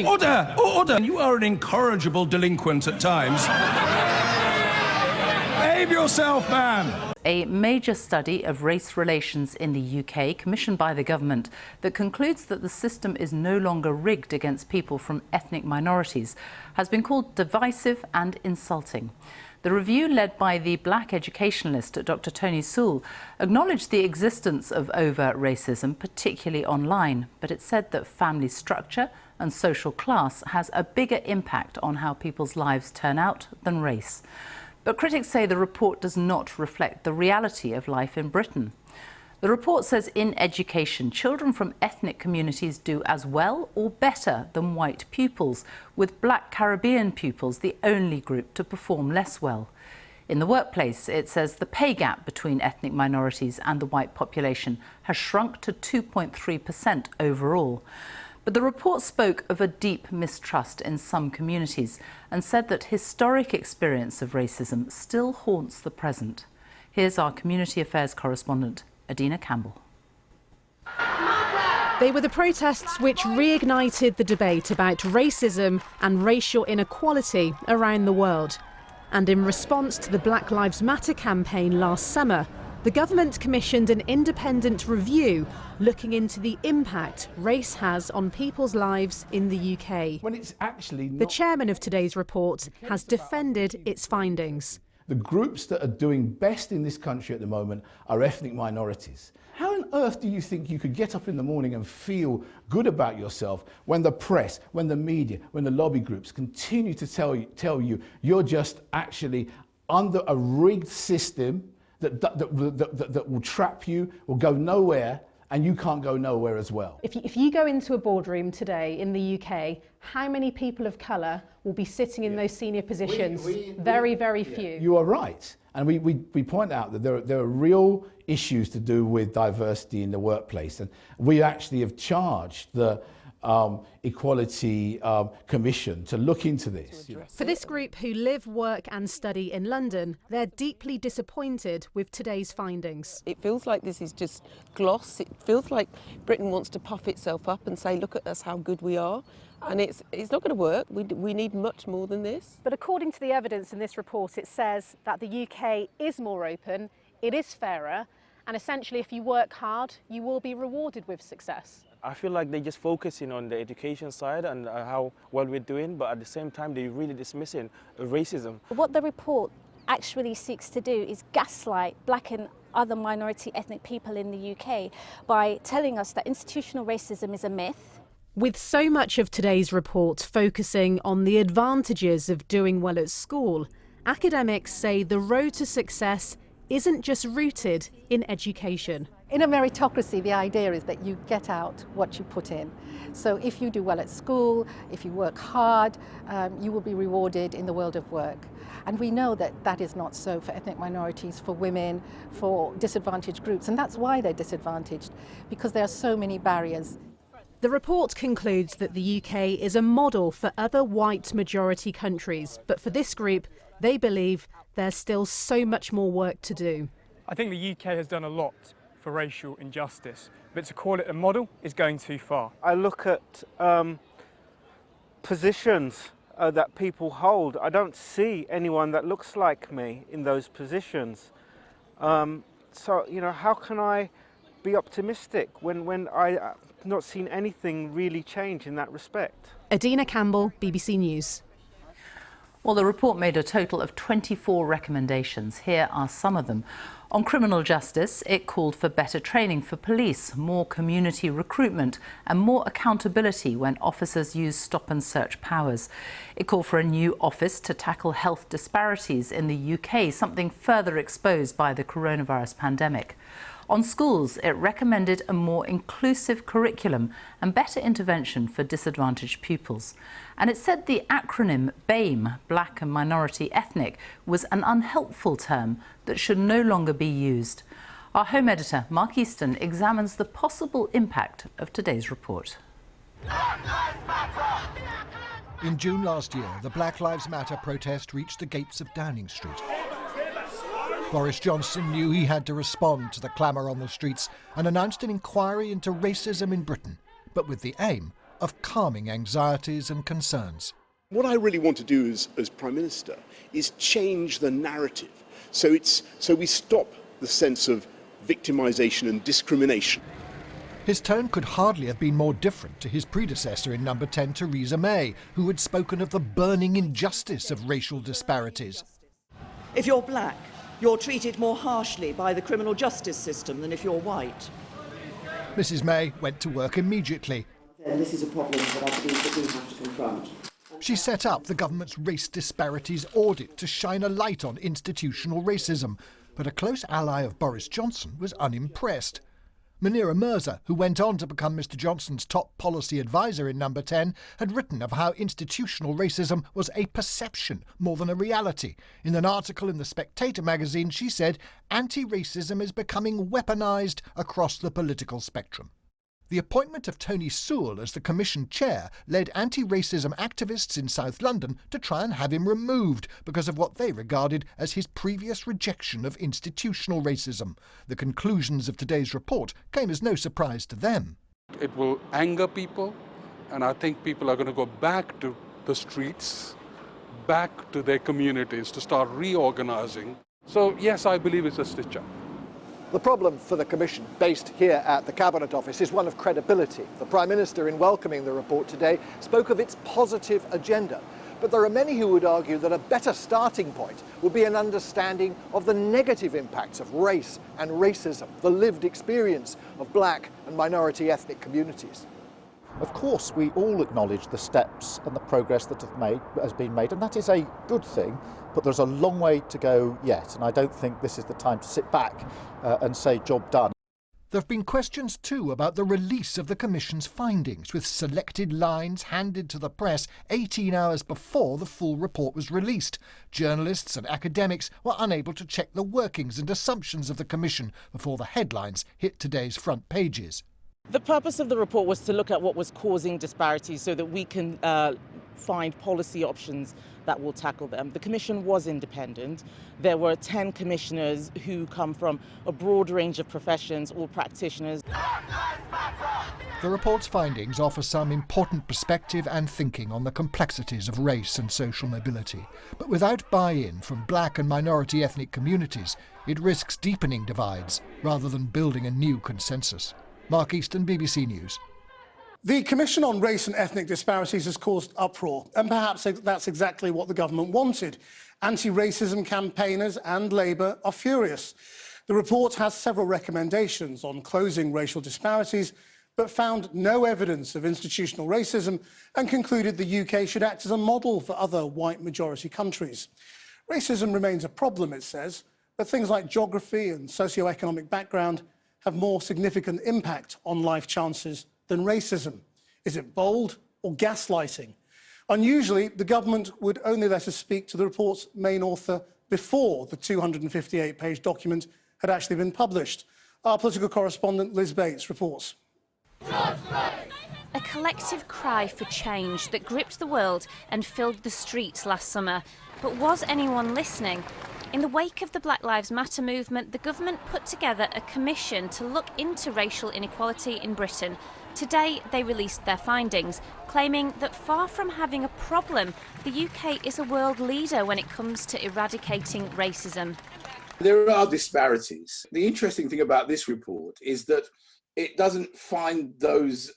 Order! Order! You are an incorrigible delinquent at times. Behave yourself, man! A major study of race relations in the UK, commissioned by the government, that concludes that the system is no longer rigged against people from ethnic minorities, has been called divisive and insulting. The review, led by the black educationalist Dr. Tony Sewell, acknowledged the existence of overt racism, particularly online, but it said that family structure and social class has a bigger impact on how people's lives turn out than race. But critics say the report does not reflect the reality of life in Britain. The report says in education, children from ethnic communities do as well or better than white pupils, with black Caribbean pupils the only group to perform less well. In the workplace, it says the pay gap between ethnic minorities and the white population has shrunk to 2.3% overall. But the report spoke of a deep mistrust in some communities and said that historic experience of racism still haunts the present. Here's our community affairs correspondent, Adina Campbell. They were the protests which reignited the debate about racism and racial inequality around the world. And in response to the Black Lives Matter campaign last summer, the government commissioned an independent review looking into the impact race has on people's lives in the UK. When it's actually not. The chairman of today's report has defended its findings. The groups that are doing best in this country at the moment are ethnic minorities. How on earth do you think you could get up in the morning and feel good about yourself when the press, when the media, when the lobby groups continue to tell you you're just actually under a rigged system that will trap you, will go nowhere, and you can't go nowhere as well? If you go into a boardroom today in the UK, how many people of colour will be sitting in those senior positions? Very few. You are right. And we point out that there are real issues to do with diversity in the workplace. And we actually have charged the Equality Commission to look into this. For this group who live, work and study in London, they're deeply disappointed with today's findings. It feels like this is just gloss. It feels like Britain wants to puff itself up and say, look at us, how good we are. And it's not going to work. We need much more than this. But according to the evidence in this report, it says that the UK is more open, it is fairer, and essentially if you work hard, you will be rewarded with success. I feel like they're just focusing on the education side and how well we're doing, but at the same time, they're really dismissing racism. What the report actually seeks to do is gaslight black and other minority ethnic people in the UK by telling us that institutional racism is a myth. With so much of today's report focusing on the advantages of doing well at school, academics say the road to success isn't just rooted in education. In a meritocracy, the idea is that you get out what you put in. So if you do well at school, if you work hard, you will be rewarded in the world of work. And we know that that is not so for ethnic minorities, for women, for disadvantaged groups. And that's why they're disadvantaged, because there are so many barriers. The report concludes that the UK is a model for other white majority countries. But for this group, they believe there's still so much more work to do. I think the UK has done a lot for racial injustice, but to call it a model is going too far. I look at positions that people hold. I don't see anyone that looks like me in those positions. So, you know, how can I be optimistic when I've not seen anything really change in that respect? Adina Campbell, BBC News. Well, the report made a total of 24 recommendations. Here are some of them. On criminal justice, it called for better training for police, more community recruitment and more accountability when officers use stop and search powers. It called for a new office to tackle health disparities in the UK, something further exposed by the coronavirus pandemic. On schools, it recommended a more inclusive curriculum and better intervention for disadvantaged pupils. And it said the acronym BAME, Black and Minority Ethnic, was an unhelpful term that should no longer be used. Our home editor, Mark Easton, examines the possible impact of today's report. In June last year, the Black Lives Matter protest reached the gates of Downing Street. Boris Johnson knew he had to respond to the clamour on the streets and announced an inquiry into racism in Britain, but with the aim of calming anxieties and concerns. What I really want to do as Prime Minister is change the narrative so we stop the sense of victimisation and discrimination. His tone could hardly have been more different to his predecessor in number 10, Theresa May, who had spoken of the burning injustice of racial disparities. If you're black, you're treated more harshly by the criminal justice system than if you're white. Mrs May went to work immediately. And this is a problem that I believe that we have to confront. She set up the government's race disparities audit to shine a light on institutional racism, but a close ally of Boris Johnson was unimpressed. Munira Mirza, who went on to become Mr Johnson's top policy advisor in number 10, had written of how institutional racism was a perception more than a reality. In an article in The Spectator magazine, she said, anti-racism is becoming weaponised across the political spectrum. The appointment of Tony Sewell as the Commission chair led anti-racism activists in South London to try and have him removed because of what they regarded as his previous rejection of institutional racism. The conclusions of today's report came as no surprise to them. It will anger people, and I think people are going to go back to the streets, back to their communities to start reorganising. So yes, I believe it's a stitch-up. The problem for the Commission, based here at the Cabinet Office, is one of credibility. The Prime Minister, in welcoming the report today, spoke of its positive agenda. But there are many who would argue that a better starting point would be an understanding of the negative impacts of race and racism, the lived experience of black and minority ethnic communities. Of course, we all acknowledge the steps and the progress that has been made, and that is a good thing, but there's a long way to go yet, and I don't think this is the time to sit back and say job done. There have been questions too about the release of the Commission's findings, with selected lines handed to the press 18 hours before the full report was released. Journalists and academics were unable to check the workings and assumptions of the Commission before the headlines hit today's front pages. The purpose of the report was to look at what was causing disparities so that we can find policy options that will tackle them. The Commission was independent. There were 10 commissioners who come from a broad range of professions, all practitioners. The report's findings offer some important perspective and thinking on the complexities of race and social mobility. But without buy-in from black and minority ethnic communities, it risks deepening divides rather than building a new consensus. Mark Easton, BBC News. The Commission on Race and Ethnic Disparities has caused uproar, and perhaps that's exactly what the government wanted. Anti-racism campaigners and Labour are furious. The report has several recommendations on closing racial disparities, but found no evidence of institutional racism and concluded the UK should act as a model for other white-majority countries. Racism remains a problem, it says, but things like geography and socio-economic background have more significant impact on life chances than racism. Is it bold or gaslighting? Unusually, the government would only let us speak to the report's main author before the 258-page document had actually been published. Our political correspondent Liz Bates reports. A collective cry for change that gripped the world and filled the streets last summer. But was anyone listening? In the wake of the Black Lives Matter movement, the government put together a commission to look into racial inequality in Britain. Today, they released their findings, claiming that far from having a problem, the UK is a world leader when it comes to eradicating racism. There are disparities. The interesting thing about this report is that it doesn't find those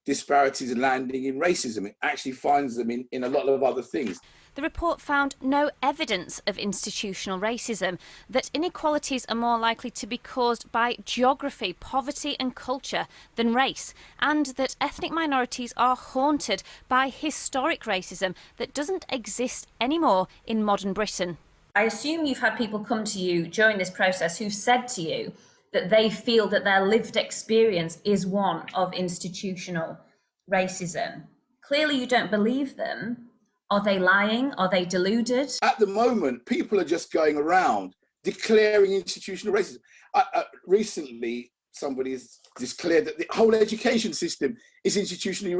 disparities landing in racism. It actually finds them in a lot of other things. The report found no evidence of institutional racism, that inequalities are more likely to be caused by geography, poverty and culture than race, and that ethnic minorities are haunted by historic racism that doesn't exist anymore in modern Britain. I assume you've had people come to you during this process who've said to you that they feel that their lived experience is one of institutional racism. Clearly you don't believe them. Are they lying? Are they deluded? At the moment, people are just going around declaring institutional racism. Recently, somebody has declared that the whole education system is institutionally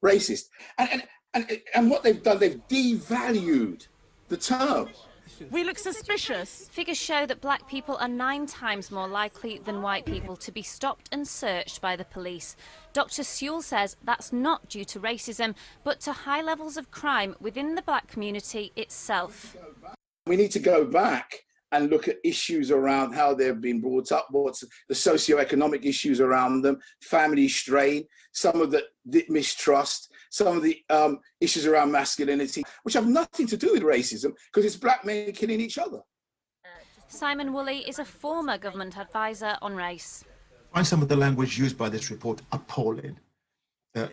racist. And what they've done, they've devalued the term. We look suspicious. Figures show that black people are 9 times more likely than white people to be stopped and searched by the police. Dr. Sewell says that's not due to racism, but to high levels of crime within the black community itself. We need to go back and look at issues around how they've been brought up, what's the socio-economic issues around them, family strain, some of the mistrust, some of the issues around masculinity, which have nothing to do with racism, because it's black men killing each other. Simon Woolley is a former government advisor on race. I find some of the language used by this report appalling.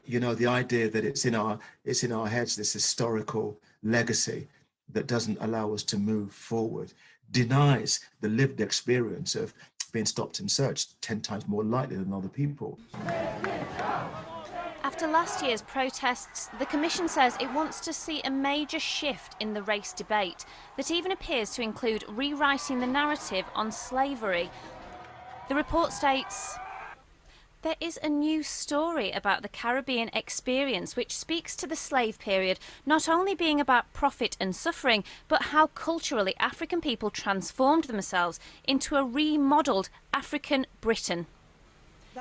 You know, the idea that it's in our heads, this historical legacy that doesn't allow us to move forward, denies the lived experience of being stopped and searched 10 times more likely than other people. After last year's protests, the Commission says it wants to see a major shift in the race debate that even appears to include rewriting the narrative on slavery. The report states, there is a new story about the Caribbean experience which speaks to the slave period not only being about profit and suffering, but how culturally African people transformed themselves into a remodelled African Britain.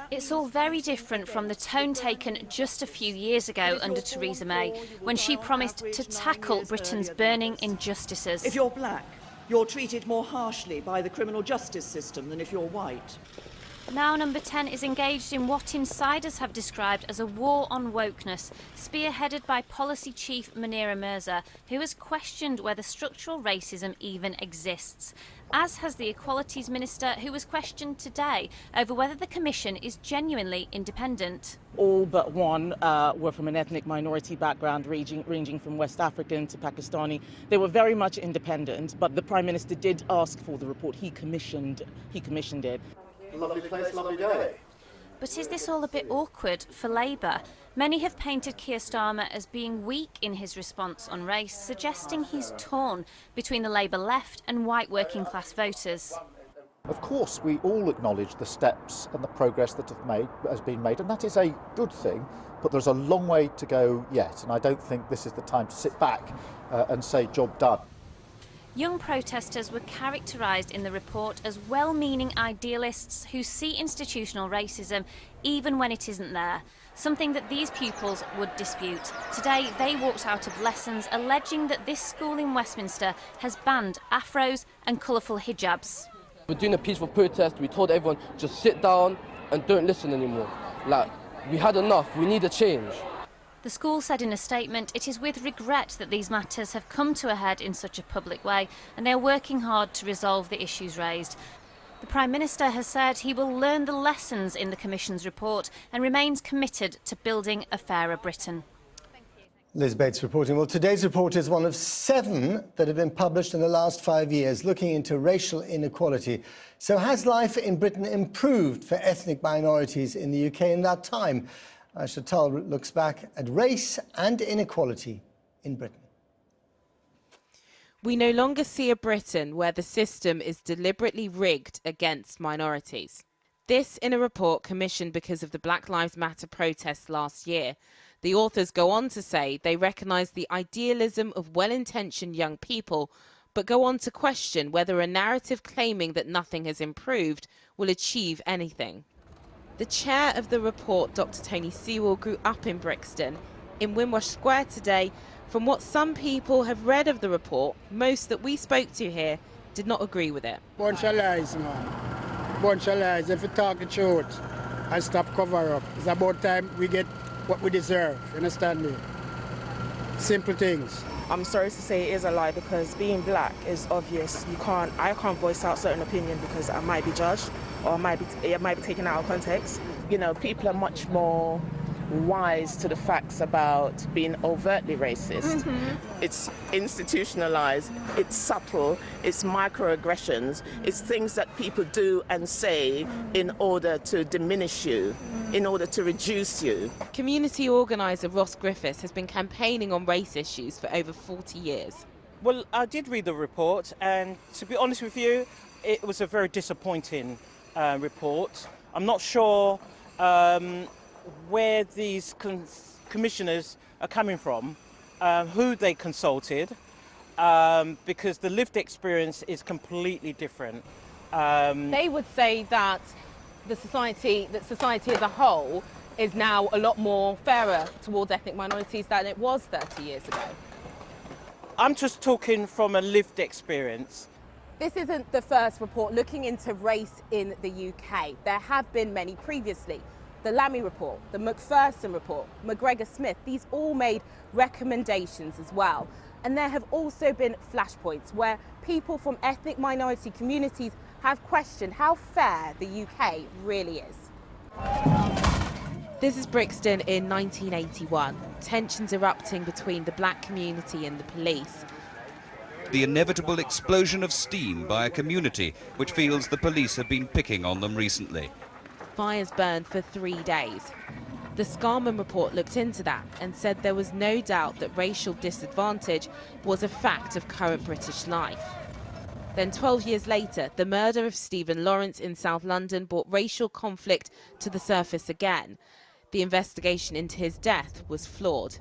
It's all very different from the tone taken just a few years ago under Theresa May, when she promised to tackle Britain's burning injustices. If you're black, you're treated more harshly by the criminal justice system than if you're white. Now Number 10 is engaged in what insiders have described as a war on wokeness, spearheaded by Policy Chief Munira Mirza, who has questioned whether structural racism even exists, as has the Equalities Minister, who was questioned today over whether the Commission is genuinely independent. All but one were from an ethnic minority background, ranging from West African to Pakistani. They were very much independent, but the Prime Minister did ask for the report. He commissioned it. Lovely place, lovely day. But is this all a bit awkward for Labour? Many have painted Keir Starmer as being weak in his response on race, suggesting he's torn between the Labour left and white working class voters. Of course, we all acknowledge the steps and the progress that has been made, and that is a good thing, but there's a long way to go yet, and I don't think this is the time to sit back and say, job done. Young protesters were characterised in the report as well-meaning idealists who see institutional racism even when it isn't there, something that these pupils would dispute. Today, they walked out of lessons alleging that this school in Westminster has banned afros and colourful hijabs. We're doing a peaceful protest. We told everyone, just sit down and don't listen anymore. Like, we had enough. We need a change. The school said in a statement, it is with regret that these matters have come to a head in such a public way, and they are working hard to resolve the issues raised. The Prime Minister has said he will learn the lessons in the Commission's report and remains committed to building a fairer Britain. Liz Bates reporting. Well, today's report is one of 7 that have been published in the last 5 years, looking into racial inequality. So has life in Britain improved for ethnic minorities in the UK in that time? Aisha Tull looks back at race and inequality in Britain. We no longer see a Britain where the system is deliberately rigged against minorities. This in a report commissioned because of the Black Lives Matter protests last year. The authors go on to say they recognise the idealism of well-intentioned young people, but go on to question whether a narrative claiming that nothing has improved will achieve anything. The chair of the report, Dr. Tony Sewell, grew up in Brixton. In Whitewash Square today, from what some people have read of the report, most that we spoke to here did not agree with it. Bunch of lies, man. Bunch of lies. If you talk the truth and stop cover up, it's about time we get what we deserve. You understand me? Simple things. I'm sorry to say it is a lie, because being black is obvious. I can't voice out certain opinion because I might be judged, or it might be taken out of context. You know, people are much more wise to the facts about being overtly racist. It's institutionalized, it's subtle, it's microaggressions, it's things that people do and say in order to diminish you, in order to reduce you. Community organiser Ross Griffiths has been campaigning on race issues for over 40 years. Well, I did read the report, and to be honest with you, it was a very disappointing report. I'm not sure where these commissioners are coming from, who they consulted, because the lived experience is completely different. They would say that society as a whole is now a lot more fairer towards ethnic minorities than it was 30 years ago. I'm just talking from a lived experience. This isn't the first report looking into race in the UK. There have been many previously. The Lammy report, the Macpherson report, McGregor-Smith, these all made recommendations as well. And there have also been flashpoints where people from ethnic minority communities have questioned how fair the UK really is. This is Brixton in 1981, tensions erupting between the black community and the police. The inevitable explosion of steam by a community which feels the police have been picking on them recently. Fires burned for 3 days. The Scarman report looked into that and said there was no doubt that racial disadvantage was a fact of current British life. Then 12 years later, the murder of Stephen Lawrence in South London brought racial conflict to the surface again. The investigation into his death was flawed.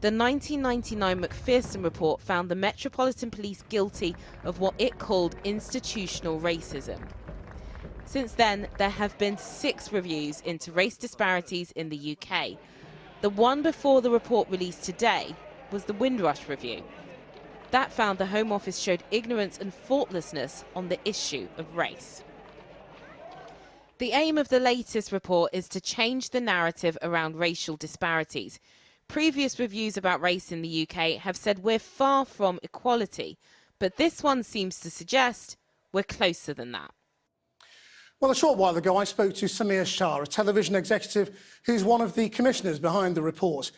The 1999 Macpherson report found the Metropolitan Police guilty of what it called institutional racism. Since then, there have been 6 reviews into race disparities in the UK. The one before the report released today was the Windrush review. That found the Home Office showed ignorance and thoughtlessness on the issue of race. The aim of the latest report is to change the narrative around racial disparities. Previous reviews about race in the UK have said we're far from equality, but this one seems to suggest we're closer than that. Well, a short while ago, I spoke to Samir Shah, a television executive who's one of the commissioners behind the report.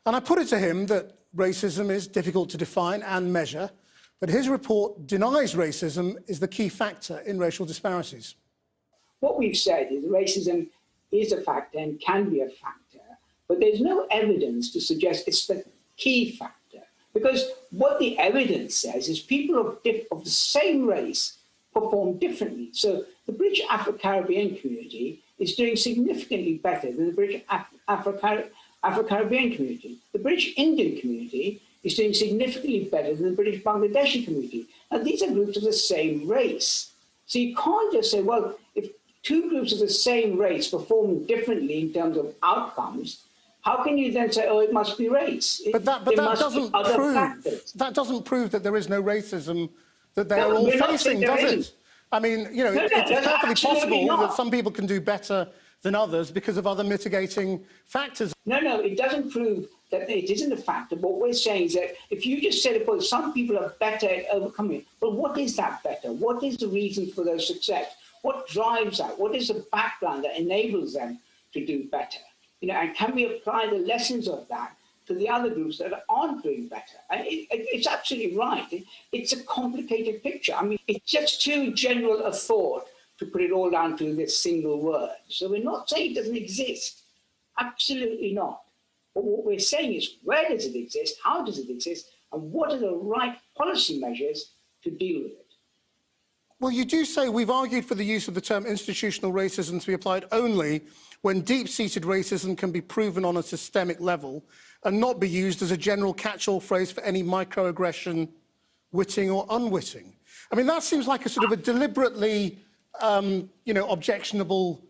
And I put it to him that racism is difficult to define and measure, but his report denies racism is the key factor in racial disparities. What we've said is racism is a factor and can be a factor, but there's no evidence to suggest it's the key factor. Because what the evidence says is people of the same race perform differently. So the British Afro-Caribbean community is doing significantly better than the British Afro-Caribbean community. The British Indian community is doing significantly better than the British Bangladeshi community. Now, these are groups of the same race. So you can't just say, well, if 2 groups of the same race perform differently in terms of outcomes, how can you then say, oh, it must be race? But that doesn't prove that there is no racism that they're all facing, does it? I mean, you know, it's perfectly possible that some people can do better than others because of other mitigating factors. No, it doesn't prove that it isn't a factor. What we're saying is that if you just said, well, some people are better at overcoming it, well, what is that better? What is the reason for their success? What drives that? What is the background that enables them to do better? You know, and can we apply the lessons of that to the other groups that aren't doing better? And it's absolutely right. It's a complicated picture. I mean, it's just too general a thought to put it all down to this single word. So we're not saying it doesn't exist. Absolutely not. But what we're saying is, where does it exist? How does it exist? And what are the right policy measures to deal with it? Well, you do say we've argued for the use of the term institutional racism to be applied only when deep-seated racism can be proven on a systemic level and not be used as a general catch-all phrase for any microaggression, witting or unwitting. I mean, that seems like a sort of a deliberately, you know, objectionable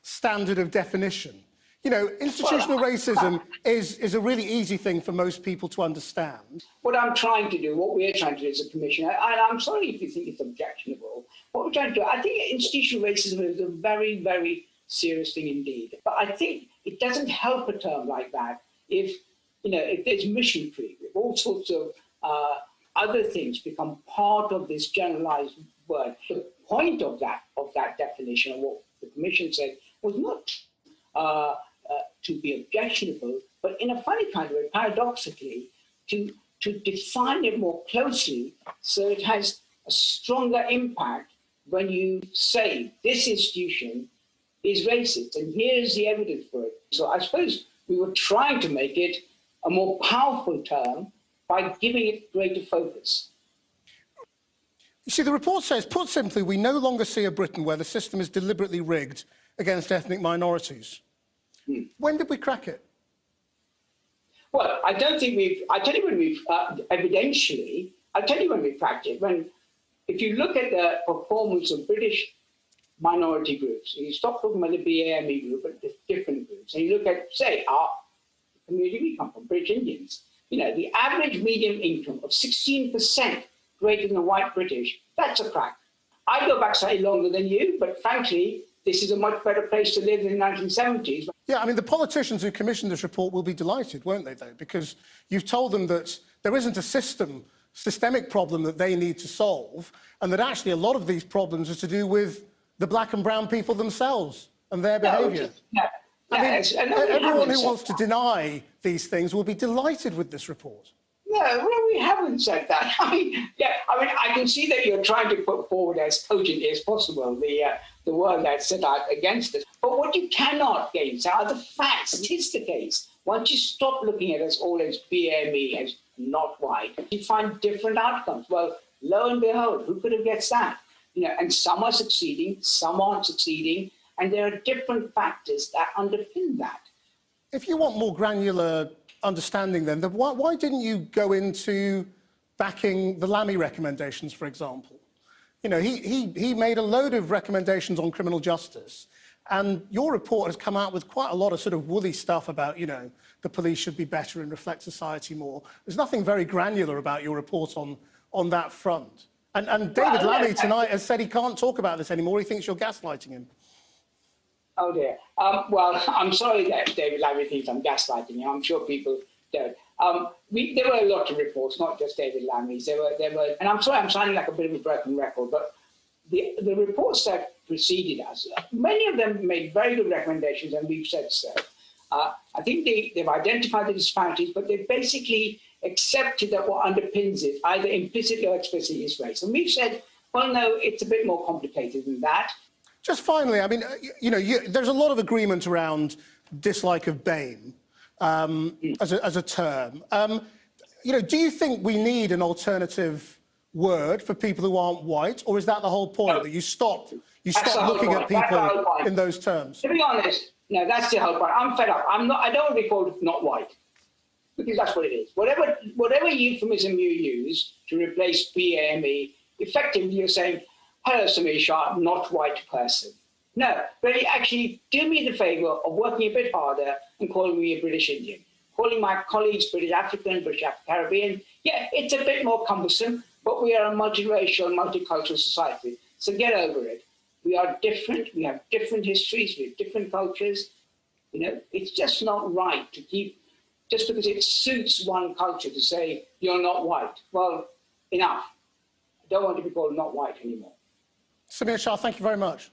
standard of definition. You know, institutional racism is a really easy thing for most people to understand. What I'm trying to do, what we're trying to do as a commission, and I'm sorry if you think it's objectionable, what we're trying to do, I think institutional racism is a very, very serious thing indeed. But I think it doesn't help a term like that if, you know, if there's mission creep, if all sorts of other things become part of this generalized word. The point of that definition, of what the commission said, was not to be objectionable, but in a funny kind of way, paradoxically, to define it more closely so it has a stronger impact when you say this institution is racist and here's the evidence for it. So I suppose we were trying to make it a more powerful term by giving it greater focus. You see, the report says, put simply, we no longer see a Britain where the system is deliberately rigged against ethnic minorities. When did we crack it? Well, I don't think we've, I tell you when we've, evidentially, I'll tell you when we cracked it. If you look at the performance of British minority groups, and you stop talking about the BAME group, but the different groups, and you look at, say, our community we come from, British Indians, the average median income of 16% greater than the white British, that's a crack. I go back slightly longer than you, but frankly, this is a much better place to live than the 1970s. Yeah, I mean, the politicians who commissioned this report will be delighted, won't they, though? Because you've told them that there isn't a systemic problem that they need to solve, and that actually a lot of these problems are to do with the black and brown people themselves and their behaviour. Everyone who wants to deny these things will be delighted with this report. No, we haven't said that. I can see that you're trying to put forward as cogently as possible the word that's set out against us. But what you cannot gainsay are the facts. It is the case. Once you stop looking at us all as BME, as not white, you find different outcomes. Well, lo and behold, who could have guessed that? And some are succeeding, some aren't succeeding, and there are different factors that underpin that. If you want more granular understanding then why didn't you go into backing the Lammy recommendations, for example? He made a load of recommendations on criminal justice, and your report has come out with quite a lot of sort of woolly stuff about, the police should be better and reflect society more. There's nothing very granular about your report on that front. And David Lammy tonight has said he can't talk about this anymore. He thinks you're gaslighting him. Oh dear. Well, I'm sorry that David Lammy thinks I'm gaslighting him. I'm sure people don't. There were a lot of reports, not just David Lammy's. There were, and I'm sorry, I'm sounding like a bit of a broken record, but the reports that preceded us, many of them made very good recommendations, and we've said so. I think they've identified the disparities, but they've basically accepted that what underpins it, either implicitly or explicitly, is race. And we've said, well, no, it's a bit more complicated than that. Just finally, I mean, there's a lot of agreement around dislike of BAME as a term. Do you think we need an alternative word for people who aren't white, or is that the whole point, that you stop looking at people in those terms? To be honest, no, that's the whole point. I'm fed up. I don't want to be called not white, because that's what it is. Whatever euphemism you use to replace BAME, effectively you're saying, hello, Samisha, not white person. No, really, actually, do me the favour of working a bit harder and calling me a British Indian. Calling my colleagues British African, British Caribbean, yeah, it's a bit more cumbersome, but we are a multiracial, multicultural society. So get over it. We are different, we have different histories, we have different cultures. It's just not right to keep, just because it suits one culture, to say, you're not white. Well, enough. I don't want to be called not white anymore. Samir Shah, thank you very much.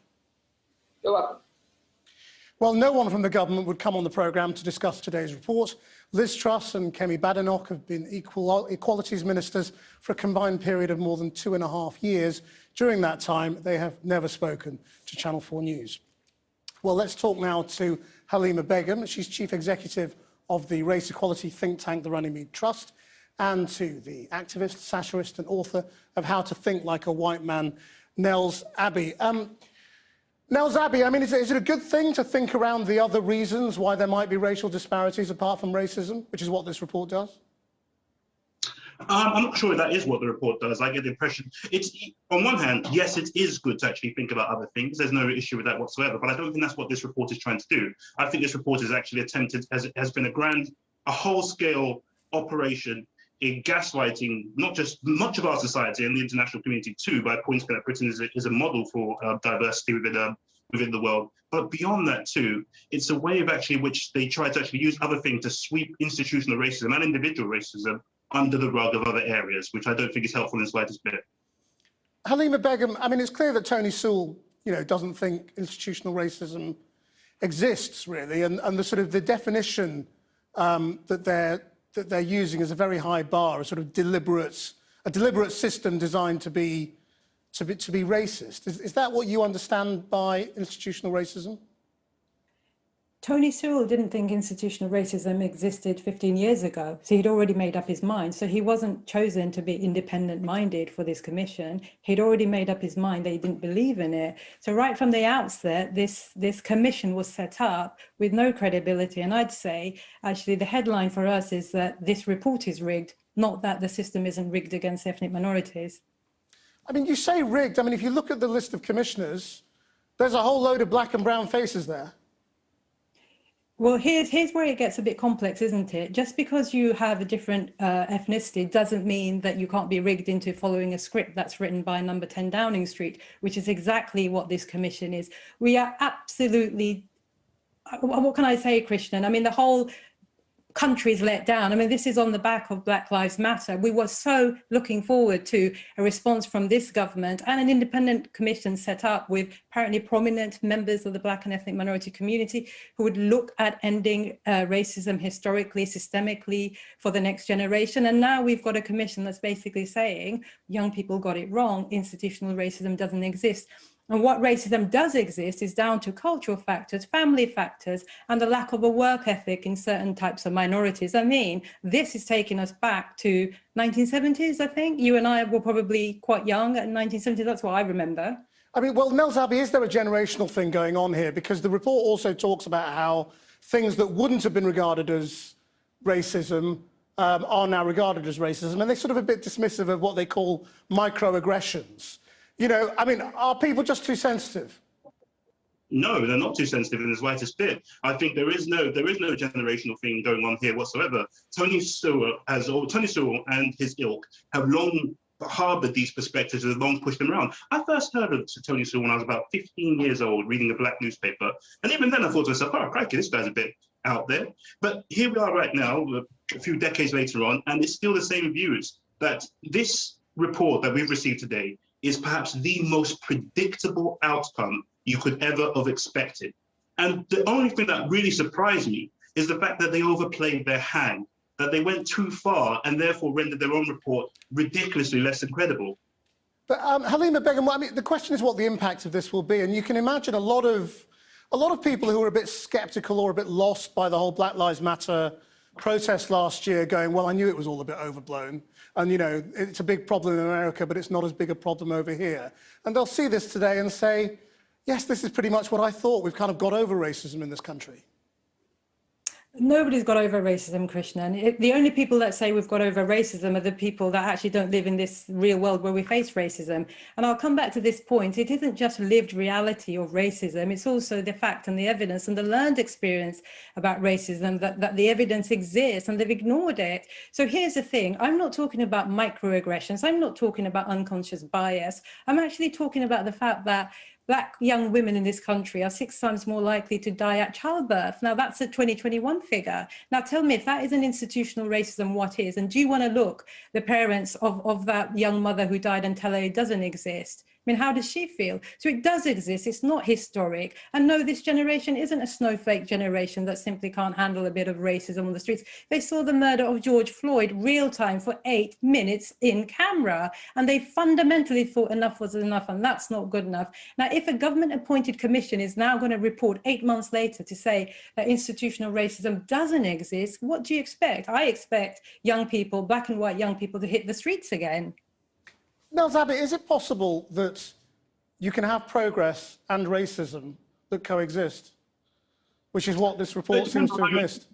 You're welcome. Well, no one from the government would come on the programme to discuss today's report. Liz Truss and Kemi Badenoch have been equalities ministers for a combined period of more than 2.5 years. During that time, they have never spoken to Channel 4 News. Well, let's talk now to Halima Begum. She's chief executive of the race equality think tank, the Runnymede Trust, and to the activist, satirist and author of How to Think Like a White Man, Nels Abbey. Nels Abbey, I mean, is it a good thing to think around the other reasons why there might be racial disparities apart from racism, which is what this report does? I'm not sure that is what the report does. I get the impression it's, on one hand, yes, it is good to actually think about other things. There's no issue with that whatsoever, but I don't think that's what this report is trying to do. I think this report is actually attempted, has been a whole-scale operation in gaslighting not just much of our society and the international community too, by pointing that Britain is a model for diversity within the world. But beyond that too, it's a way of actually which they try to actually use other things to sweep institutional racism and individual racism under the rug of other areas, which I don't think is helpful in the slightest bit. Halima Begum, I mean, it's clear that Tony Sewell, doesn't think institutional racism exists really, and the sort of the definition that they're using is a very high bar, a sort of a deliberate system designed to be to be racist. Is that what you understand by institutional racism? Tony Sewell didn't think institutional racism existed 15 years ago, so he'd already made up his mind. So he wasn't chosen to be independent-minded for this commission. He'd already made up his mind that he didn't believe in it. So right from the outset, this commission was set up with no credibility. And I'd say, actually, the headline for us is that this report is rigged, not that the system isn't rigged against ethnic minorities. I mean, you say rigged. I mean, if you look at the list of commissioners, there's a whole load of black and brown faces there. Well, here's where it gets a bit complex, isn't it? Just because you have a different ethnicity doesn't mean that you can't be rigged into following a script that's written by number 10 Downing Street, which is exactly what this commission is. We are absolutely, what can I say, Christian? I mean, the whole country's let down. I mean, this is on the back of Black Lives Matter. We were so looking forward to a response from this government and an independent commission set up with apparently prominent members of the Black and ethnic minority community who would look at ending racism historically, systemically for the next generation. And now we've got a commission that's basically saying young people got it wrong, institutional racism doesn't exist. And what racism does exist is down to cultural factors, family factors, and the lack of a work ethic in certain types of minorities. I mean, this is taking us back to 1970s, I think. You and I were probably quite young at 1970s, that's what I remember. I mean, well, Nels Abbey, is there a generational thing going on here? Because the report also talks about how things that wouldn't have been regarded as racism are now regarded as racism, and they're sort of a bit dismissive of what they call microaggressions. You know, I mean, are people just too sensitive? No, they're not too sensitive in the slightest bit. I think there is no generational thing going on here whatsoever. Tony Sewell and his ilk have long harbored these perspectives and have long pushed them around. I first heard of Tony Sewell when I was about 15 years old, reading a black newspaper. And even then I thought to myself, oh, crikey, this guy's a bit out there. But here we are right now, a few decades later on, and it's still the same views that this report that we've received today is perhaps the most predictable outcome you could ever have expected. And the only thing that really surprised me is the fact that they overplayed their hand, that they went too far and therefore rendered their own report ridiculously less than credible. But Halima Begum, I mean, the question is what the impact of this will be. And you can imagine a lot of people who are a bit sceptical or a bit lost by the whole Black Lives Matter protest last year going, well, I knew it was all a bit overblown. And, you know, it's a big problem in America, but it's not as big a problem over here. And they'll see this today and say, yes, this is pretty much what I thought. We've kind of got over racism in this country. Nobody's got over racism, Krishnan. The only people that say we've got over racism are the people that actually don't live in this real world where we face racism. And I'll come back to this point. It isn't just lived reality of racism. It's also the fact and the evidence and the learned experience about racism that the evidence exists and they've ignored it. So here's the thing. I'm not talking about microaggressions. I'm not talking about unconscious bias. I'm actually talking about the fact that Black young women in this country are 6 times more likely to die at childbirth. Now, that's a 2021 figure. Now, tell me, if that isn't institutional racism, what is? And do you want to look the parents of that young mother who died and tell her it doesn't exist? I mean, how does she feel? So it does exist. It's not historic. And no, this generation isn't a snowflake generation that simply can't handle a bit of racism on the streets. They saw the murder of George Floyd real time for 8 minutes in camera. And they fundamentally thought enough was enough. And that's not good enough. Now, if a government appointed commission is now going to report 8 months later to say that institutional racism doesn't exist, what do you expect? I expect young people, black and white young people, to hit the streets again. Nels Abbey, is it possible that you can have progress and racism that coexist, which is what this report seems to have missed?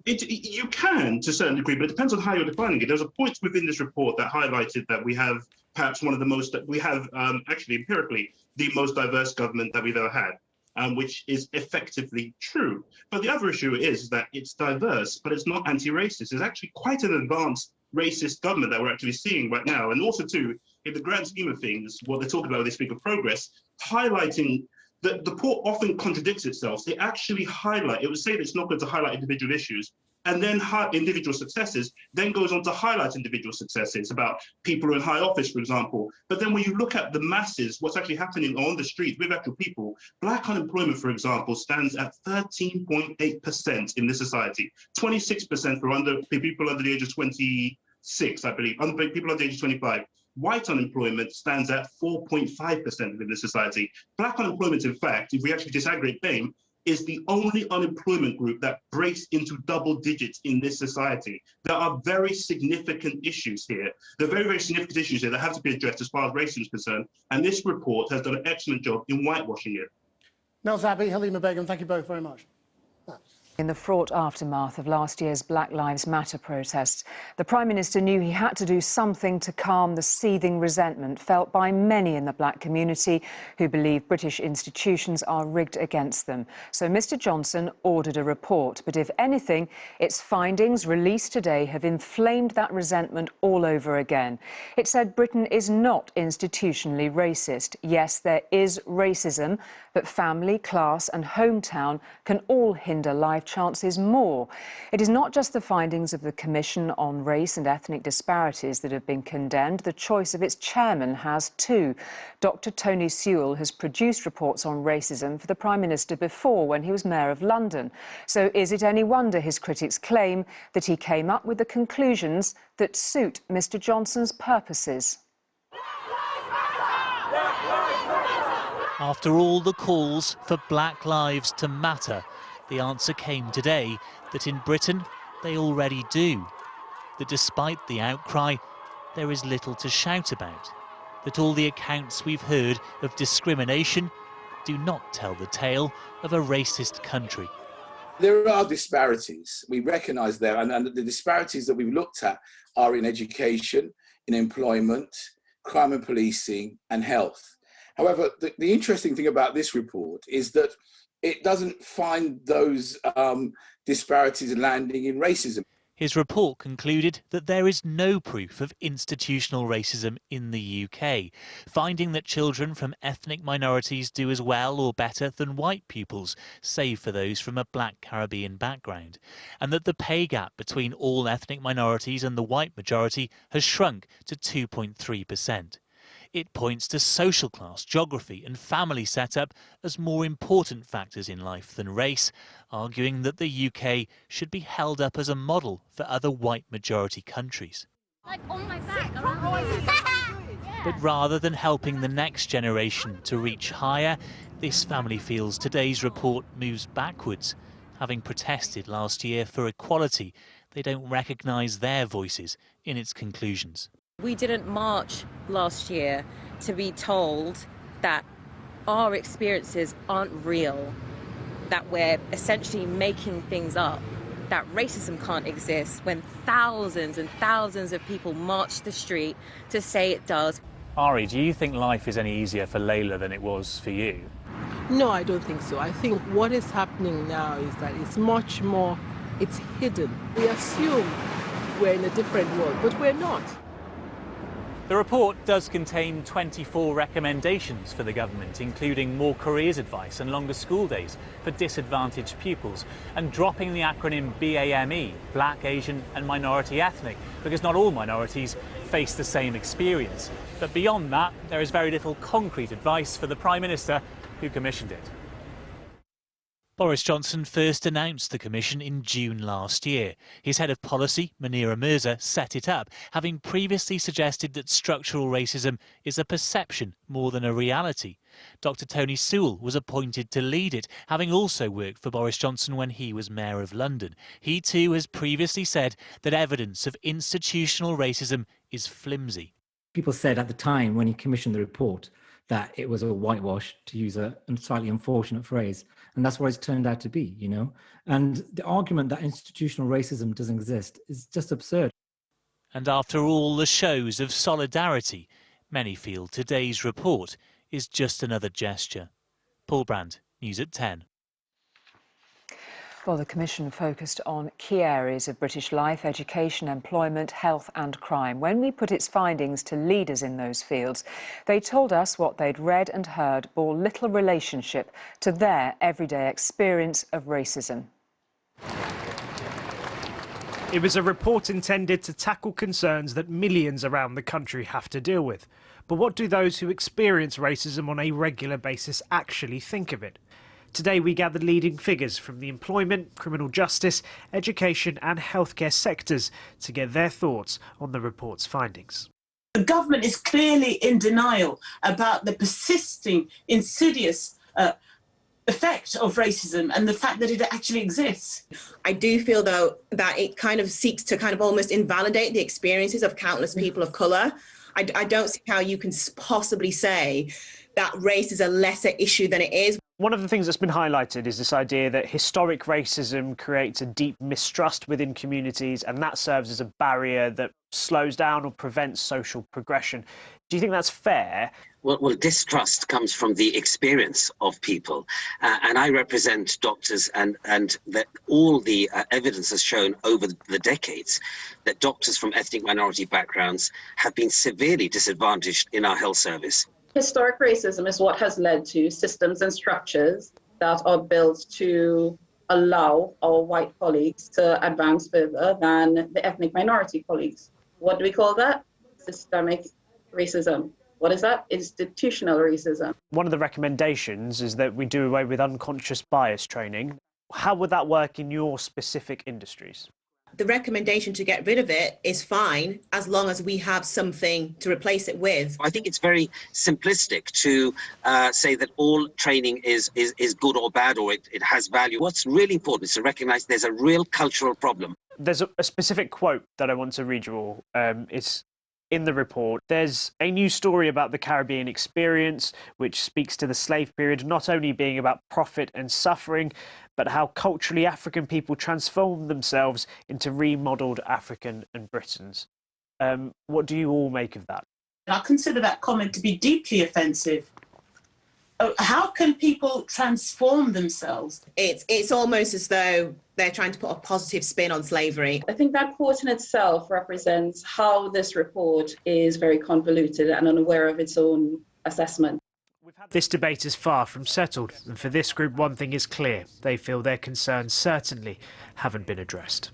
You can, to a certain degree, but it depends on how you're defining it. There's a point within this report that highlighted that we have perhaps one of the most, actually empirically, the most diverse government that we've ever had, which is effectively true. But the other issue is that it's diverse, but it's not anti-racist. It's actually quite an advanced racist government that we're actually seeing right now. And also too, in the grand scheme of things, what they're talking about when they speak of progress, highlighting that the report often contradicts itself. They actually highlight, it would say that it's not going to highlight individual issues and then individual successes, then goes on to highlight individual successes about people who are in high office, for example. But then when you look at the masses, what's actually happening on the streets with actual people, black unemployment, for example, stands at 13.8% in this society, 26% for people under the age of 26, I believe, people under the age of 25. White unemployment stands at 4.5% within the society. Black unemployment, in fact, if we actually disaggregate BAME, is the only unemployment group that breaks into double digits in this society. There are very significant issues here. There are very, very significant issues here that have to be addressed as far as racism is concerned, and this report has done an excellent job in whitewashing it. Nels Abbey, Halima Begum, thank you both very much. In the fraught aftermath of last year's Black Lives Matter protests, the Prime Minister knew he had to do something to calm the seething resentment felt by many in the black community who believe British institutions are rigged against them. So Mr Johnson ordered a report, but if anything, its findings released today have inflamed that resentment all over again. It said Britain is not institutionally racist. Yes, there is racism, but family, class and hometown can all hinder life chances more. It is not just the findings of the Commission on Race and Ethnic Disparities that have been condemned. The choice of its chairman has too. Dr Tony Sewell has produced reports on racism for the Prime Minister before when he was Mayor of London. So is it any wonder his critics claim that he came up with the conclusions that suit Mr Johnson's purposes? After all the calls for Black Lives to matter, the answer came today that in Britain they already do. That despite the outcry, there is little to shout about. That all the accounts we've heard of discrimination do not tell the tale of a racist country. There are disparities. We recognise there, and the disparities that we've looked at are in education, in employment, crime and policing, and health. However, the interesting thing about this report is that it doesn't find those disparities landing in racism. His report concluded that there is no proof of institutional racism in the UK, finding that children from ethnic minorities do as well or better than white pupils, save for those from a black Caribbean background, and that the pay gap between all ethnic minorities and the white majority has shrunk to 2.3%. It points to social class, geography and family setup as more important factors in life than race, arguing that the UK should be held up as a model for other white majority countries. Like on my back. But rather than helping the next generation to reach higher, this family feels today's report moves backwards. Having protested last year for equality, they don't recognise their voices in its conclusions. We didn't march last year to be told that our experiences aren't real, that we're essentially making things up, that racism can't exist when thousands and thousands of people march the street to say it does. Ari, do you think life is any easier for Layla than it was for you? No, I don't think so. I think what is happening now is that it's much more, it's hidden. We assume we're in a different world, but we're not. The report does contain 24 recommendations for the government, including more careers advice and longer school days for disadvantaged pupils, and dropping the acronym BAME, Black, Asian and Minority Ethnic, because not all minorities face the same experience. But beyond that, there is very little concrete advice for the Prime Minister who commissioned it. Boris Johnson first announced the commission in June last year. His head of policy, Munira Mirza, set it up, having previously suggested that structural racism is a perception more than a reality. Dr Tony Sewell was appointed to lead it, having also worked for Boris Johnson when he was Mayor of London. He too has previously said that evidence of institutional racism is flimsy. People said at the time when he commissioned the report that it was a whitewash, to use a slightly unfortunate phrase. And that's what it's turned out to be, you know. And the argument that institutional racism doesn't exist is just absurd. And after all the shows of solidarity, many feel today's report is just another gesture. Paul Brand, News at 10. Well, the Commission focused on key areas of British life, education, employment, health and crime. When we put its findings to leaders in those fields, they told us what they'd read and heard bore little relationship to their everyday experience of racism. It was a report intended to tackle concerns that millions around the country have to deal with. But what do those who experience racism on a regular basis actually think of it? Today we gathered leading figures from the employment, criminal justice, education and healthcare sectors to get their thoughts on the report's findings. The government is clearly in denial about the persisting, insidious effect of racism and the fact that it actually exists. I do feel, though, that it kind of seeks to kind of almost invalidate the experiences of countless people of colour. I don't see how you can possibly say that race is a lesser issue than it is. One of the things that's been highlighted is this idea that historic racism creates a deep mistrust within communities, and that serves as a barrier that slows down or prevents social progression. Do you think that's fair? Well, distrust comes from the experience of people, and I represent doctors, and that all the evidence has shown over the decades that doctors from ethnic minority backgrounds have been severely disadvantaged in our health service. Historic racism is what has led to systems and structures that are built to allow our white colleagues to advance further than the ethnic minority colleagues. What do we call that? Systemic racism. What is that? Institutional racism. One of the recommendations is that we do away with unconscious bias training. How would that work in your specific industries? The recommendation to get rid of it is fine as long as we have something to replace it with. I think it's very simplistic to say that all training is good or bad, or it has value. What's really important is to recognise there's a real cultural problem. There's a specific quote that I want to read you all. It's in the report. There's a new story about the Caribbean experience, which speaks to the slave period not only being about profit and suffering, but how culturally African people transformed themselves into remodelled African and Britons. What do you all make of that? I consider that comment to be deeply offensive. How can people transform themselves? It's almost as though they're trying to put a positive spin on slavery. I think that quote in itself represents how this report is very convoluted and unaware of its own assessment. This debate is far from settled, and for this group, one thing is clear. They feel their concerns certainly haven't been addressed.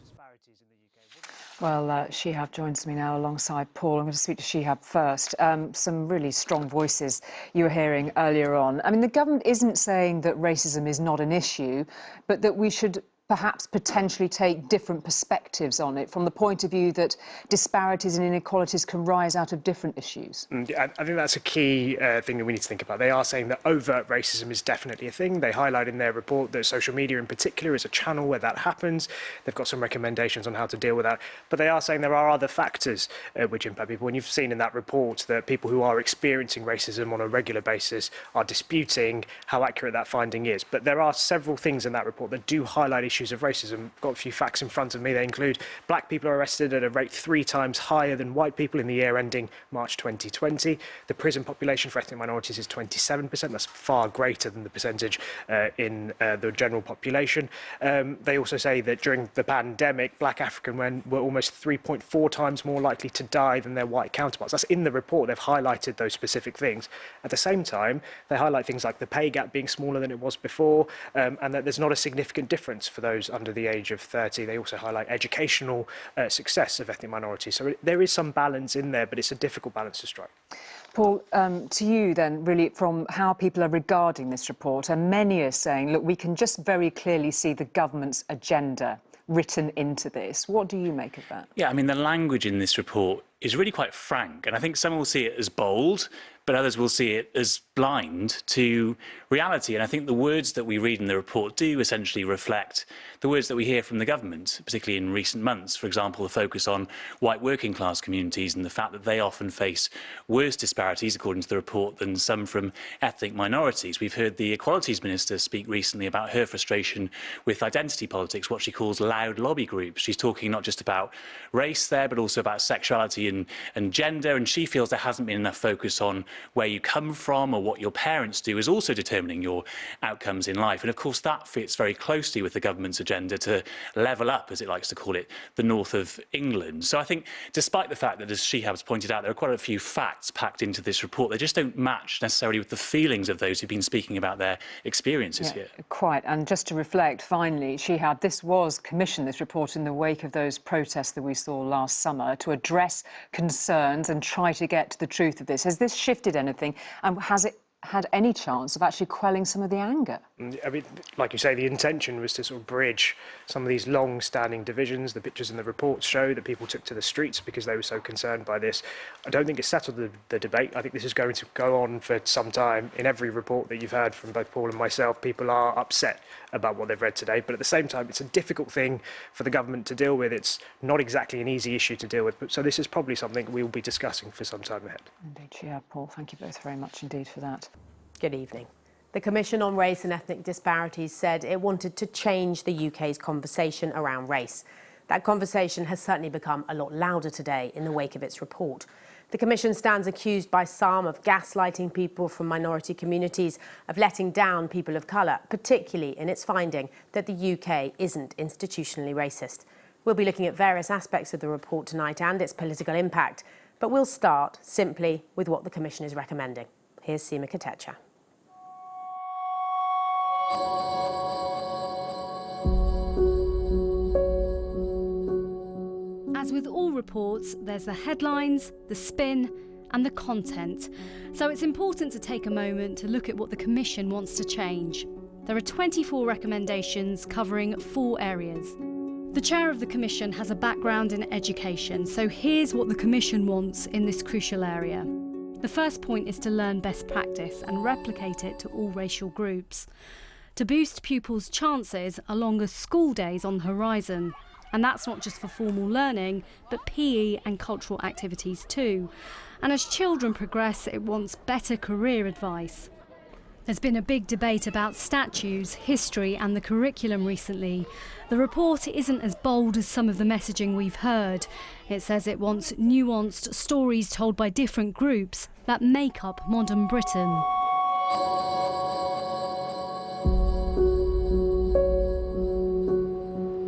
Well, Shihab joins me now alongside Paul. I'm going to speak to Shihab first. Some really strong voices you were hearing earlier on. I mean, the government isn't saying that racism is not an issue, but that we should perhaps potentially take different perspectives on it from the point of view that disparities and inequalities can rise out of different issues. I think that's a key thing that we need to think about. They are saying that overt racism is definitely a thing. They highlight in their report that social media in particular is a channel where that happens. They've got some recommendations on how to deal with that. But they are saying there are other factors which impact people. And you've seen in that report that people who are experiencing racism on a regular basis are disputing how accurate that finding is. But there are several things in that report that do highlight issues of racism. Got a few facts in front of me. They include black people are arrested at a rate 3 times higher than white people in the year ending March 2020. The prison population for ethnic minorities is 27%. That's far greater than the percentage in the general population. They also say that during the pandemic, black African men were almost 3.4 times more likely to die than their white counterparts. That's in the report. They've highlighted those specific things. At the same time, they highlight things like the pay gap being smaller than it was before, and that there's not a significant difference for those under the age of 30. They also highlight educational success of ethnic minorities. So there is some balance in there, but it's a difficult balance to strike. Paul, to you then, really, from how people are regarding this report, and many are saying, look, we can just very clearly see the government's agenda written into this. What do you make of that? Yeah, I mean, the language in this report is really quite frank, and I think some will see it as bold, but others will see it as blind to reality. And I think the words that we read in the report do essentially reflect the words that we hear from the government, particularly in recent months. For example, the focus on white working class communities and the fact that they often face worse disparities, according to the report, than some from ethnic minorities. We've heard the Equalities Minister speak recently about her frustration with identity politics, what she calls loud lobby groups. She's talking not just about race there, but also about sexuality and gender, and she feels there hasn't been enough focus on where you come from or what your parents do is also determining your outcomes in life. And of course that fits very closely with the government's agenda to level up, as it likes to call it, the north of England. So I think despite the fact that, as Shihab's pointed out, there are quite a few facts packed into this report, they just don't match necessarily with the feelings of those who've been speaking about their experiences here. Quite. And just to reflect, finally, Shihab, this was commissioned, this report, in the wake of those protests that we saw last summer to address concerns and try to get to the truth of this. Has this shifted anything? And has it had any chance of actually quelling some of the anger? I mean, like you say, the intention was to sort of bridge some of these long-standing divisions. The pictures in the reports show that people took to the streets because they were so concerned by this. I don't think it's settled the debate. I think this is going to go on for some time. In every report that you've heard from both Paul and myself, people are upset about what they've read today. But at the same time, it's a difficult thing for the government to deal with. It's not exactly an easy issue to deal with. So this is probably something we'll be discussing for some time ahead. Indeed, yeah, Paul, thank you both very much indeed for that. Good evening. The Commission on Race and Ethnic Disparities said it wanted to change the UK's conversation around race. That conversation has certainly become a lot louder today in the wake of its report. The Commission stands accused by some of gaslighting people from minority communities, of letting down people of colour, particularly in its finding that the UK isn't institutionally racist. We'll be looking at various aspects of the report tonight and its political impact, but we'll start simply with what the Commission is recommending. Here's Seema Katecha. As with all reports, there's the headlines, the spin, and the content. So it's important to take a moment to look at what the Commission wants to change. There are 24 recommendations covering 4 areas. The chair of the Commission has a background in education, so here's what the Commission wants in this crucial area. The first point is to learn best practice and replicate it to all racial groups. To boost pupils' chances are longer school days on the horizon. And that's not just for formal learning, but PE and cultural activities too. And as children progress, it wants better career advice. There's been a big debate about statues, history and the curriculum recently. The report isn't as bold as some of the messaging we've heard. It says it wants nuanced stories told by different groups that make up modern Britain.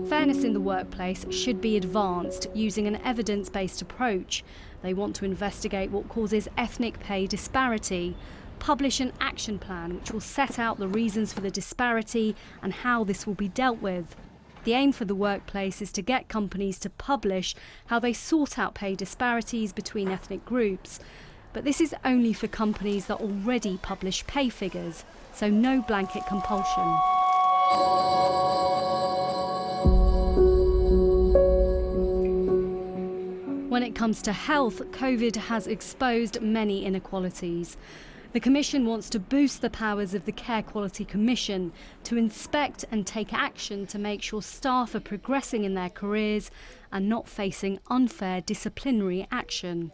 Fairness in the workplace should be advanced using an evidence-based approach. They want to investigate what causes ethnic pay disparity, publish an action plan which will set out the reasons for the disparity and how this will be dealt with. The aim for the workplace is to get companies to publish how they sort out pay disparities between ethnic groups. But this is only for companies that already publish pay figures, so no blanket compulsion. When it comes to health, COVID has exposed many inequalities. The Commission wants to boost the powers of the Care Quality Commission to inspect and take action to make sure staff are progressing in their careers and not facing unfair disciplinary action.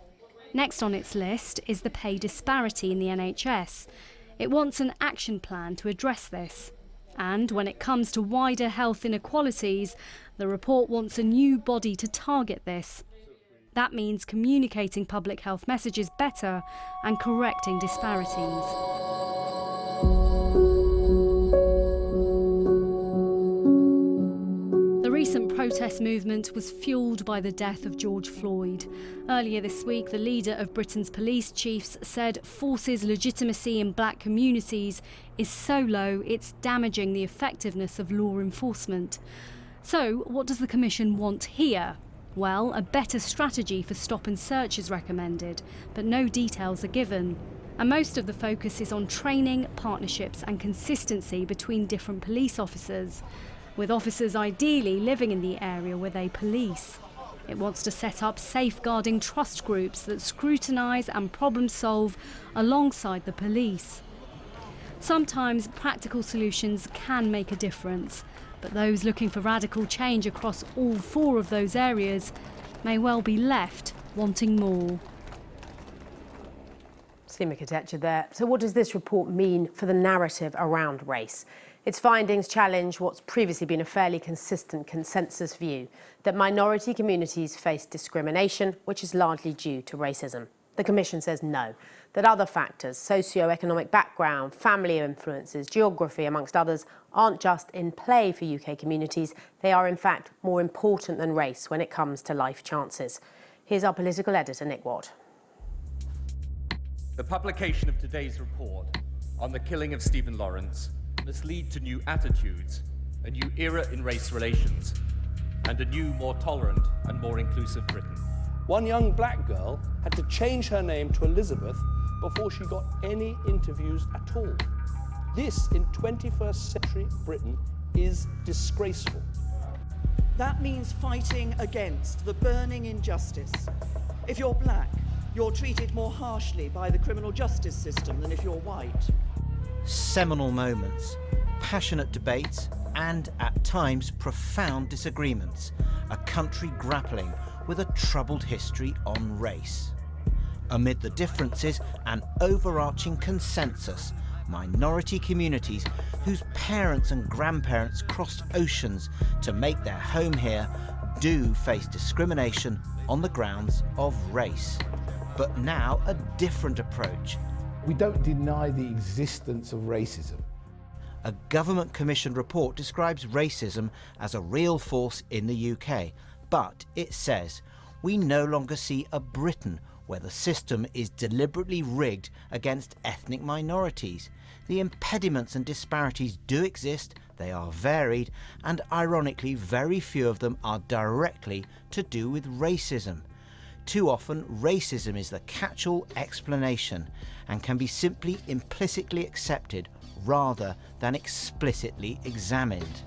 Next on its list is the pay disparity in the NHS. It wants an action plan to address this. And when it comes to wider health inequalities, the report wants a new body to target this. That means communicating public health messages better and correcting disparities. The recent protest movement was fuelled by the death of George Floyd. Earlier this week, the leader of Britain's police chiefs said forces' legitimacy in black communities is so low it's damaging the effectiveness of law enforcement. So, what does the Commission want here? Well, a better strategy for stop and search is recommended, but no details are given. And most of the focus is on training, partnerships and consistency between different police officers, with officers ideally living in the area where they police. It wants to set up safeguarding trust groups that scrutinise and problem solve alongside the police. Sometimes practical solutions can make a difference, but those looking for radical change across all 4 of those areas may well be left wanting more. Seema Katecha there. So what does this report mean for the narrative around race? Its findings challenge what's previously been a fairly consistent consensus view, that minority communities face discrimination, which is largely due to racism. The Commission says no, that other factors, socio-economic background, family influences, geography, amongst others, aren't just in play for UK communities. They are, in fact, more important than race when it comes to life chances. Here's our political editor, Nick Watt. The publication of today's report on the killing of Stephen Lawrence must lead to new attitudes, a new era in race relations, and a new, more tolerant and more inclusive Britain. One young black girl had to change her name to Elizabeth before she got any interviews at all. This, in 21st century Britain, is disgraceful. That means fighting against the burning injustice. If you're black, you're treated more harshly by the criminal justice system than if you're white. Seminal moments, passionate debates, and at times profound disagreements. A country grappling with a troubled history on race. Amid the differences, an overarching consensus. Minority communities whose parents and grandparents crossed oceans to make their home here do face discrimination on the grounds of race. But now a different approach. We don't deny the existence of racism. A government-commissioned report describes racism as a real force in the UK, but it says we no longer see a Britain where the system is deliberately rigged against ethnic minorities. The impediments and disparities do exist, they are varied, and ironically very few of them are directly to do with racism. Too often, racism is the catch-all explanation and can be simply implicitly accepted rather than explicitly examined.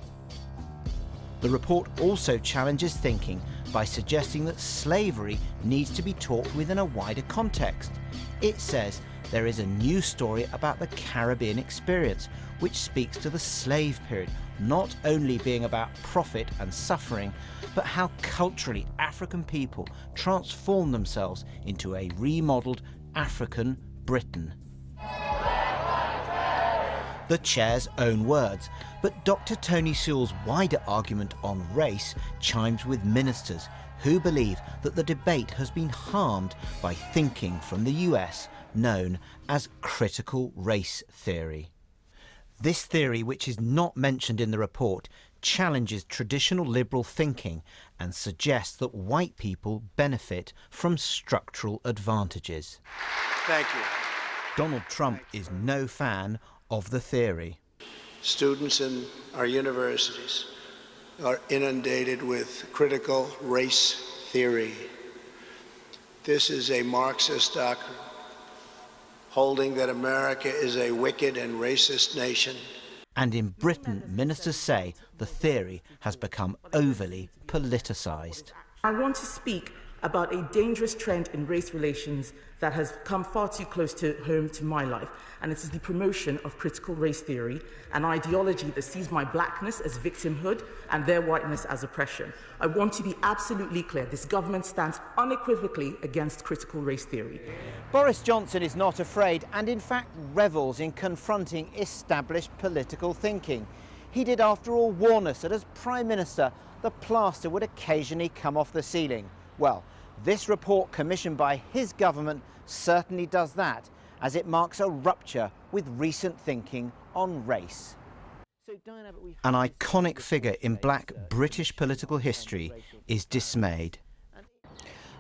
The report also challenges thinking by suggesting that slavery needs to be taught within a wider context. It says there is a new story about the Caribbean experience, which speaks to the slave period, not only being about profit and suffering, but how culturally African people transform themselves into a remodelled African Britain. The chair's own words, but Dr. Tony Sewell's wider argument on race chimes with ministers who believe that the debate has been harmed by thinking from the US known as critical race theory. This theory, which is not mentioned in the report, challenges traditional liberal thinking and suggests that white people benefit from structural advantages. Thank you. Donald Trump is no fan of the theory. Students in our universities are inundated with critical race theory. This is a Marxist doctrine, holding that America is a wicked and racist nation. And in Britain, ministers say the theory has become overly politicised. I want to speak about a dangerous trend in race relations that has come far too close to home to my life, and it is the promotion of critical race theory, an ideology that sees my blackness as victimhood and their whiteness as oppression. I want to be absolutely clear, this government stands unequivocally against critical race theory. Boris Johnson is not afraid and in fact revels in confronting established political thinking. He did after all warn us that as Prime Minister, the plaster would occasionally come off the ceiling. Well, this report commissioned by his government certainly does that, as it marks a rupture with recent thinking on race. An iconic figure in black British political history is dismayed.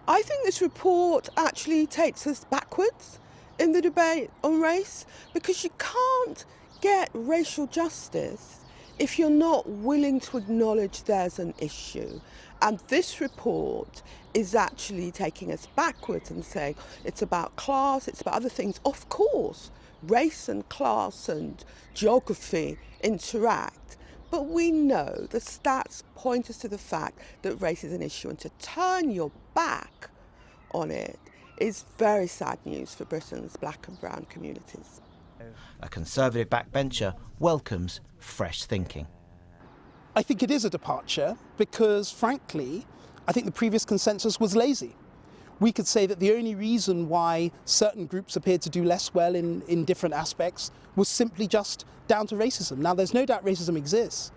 I think this report actually takes us backwards in the debate on race, because you can't get racial justice if you're not willing to acknowledge there's an issue. And this report is actually taking us backwards and saying it's about class, it's about other things. Of course, race and class and geography interact, but we know the stats point us to the fact that race is an issue, and to turn your back on it is very sad news for Britain's black and brown communities. A Conservative backbencher welcomes fresh thinking. I think it is a departure because, frankly, I think the previous consensus was lazy. We could say that the only reason why certain groups appeared to do less well in different aspects was simply just down to racism. Now, there's no doubt racism exists,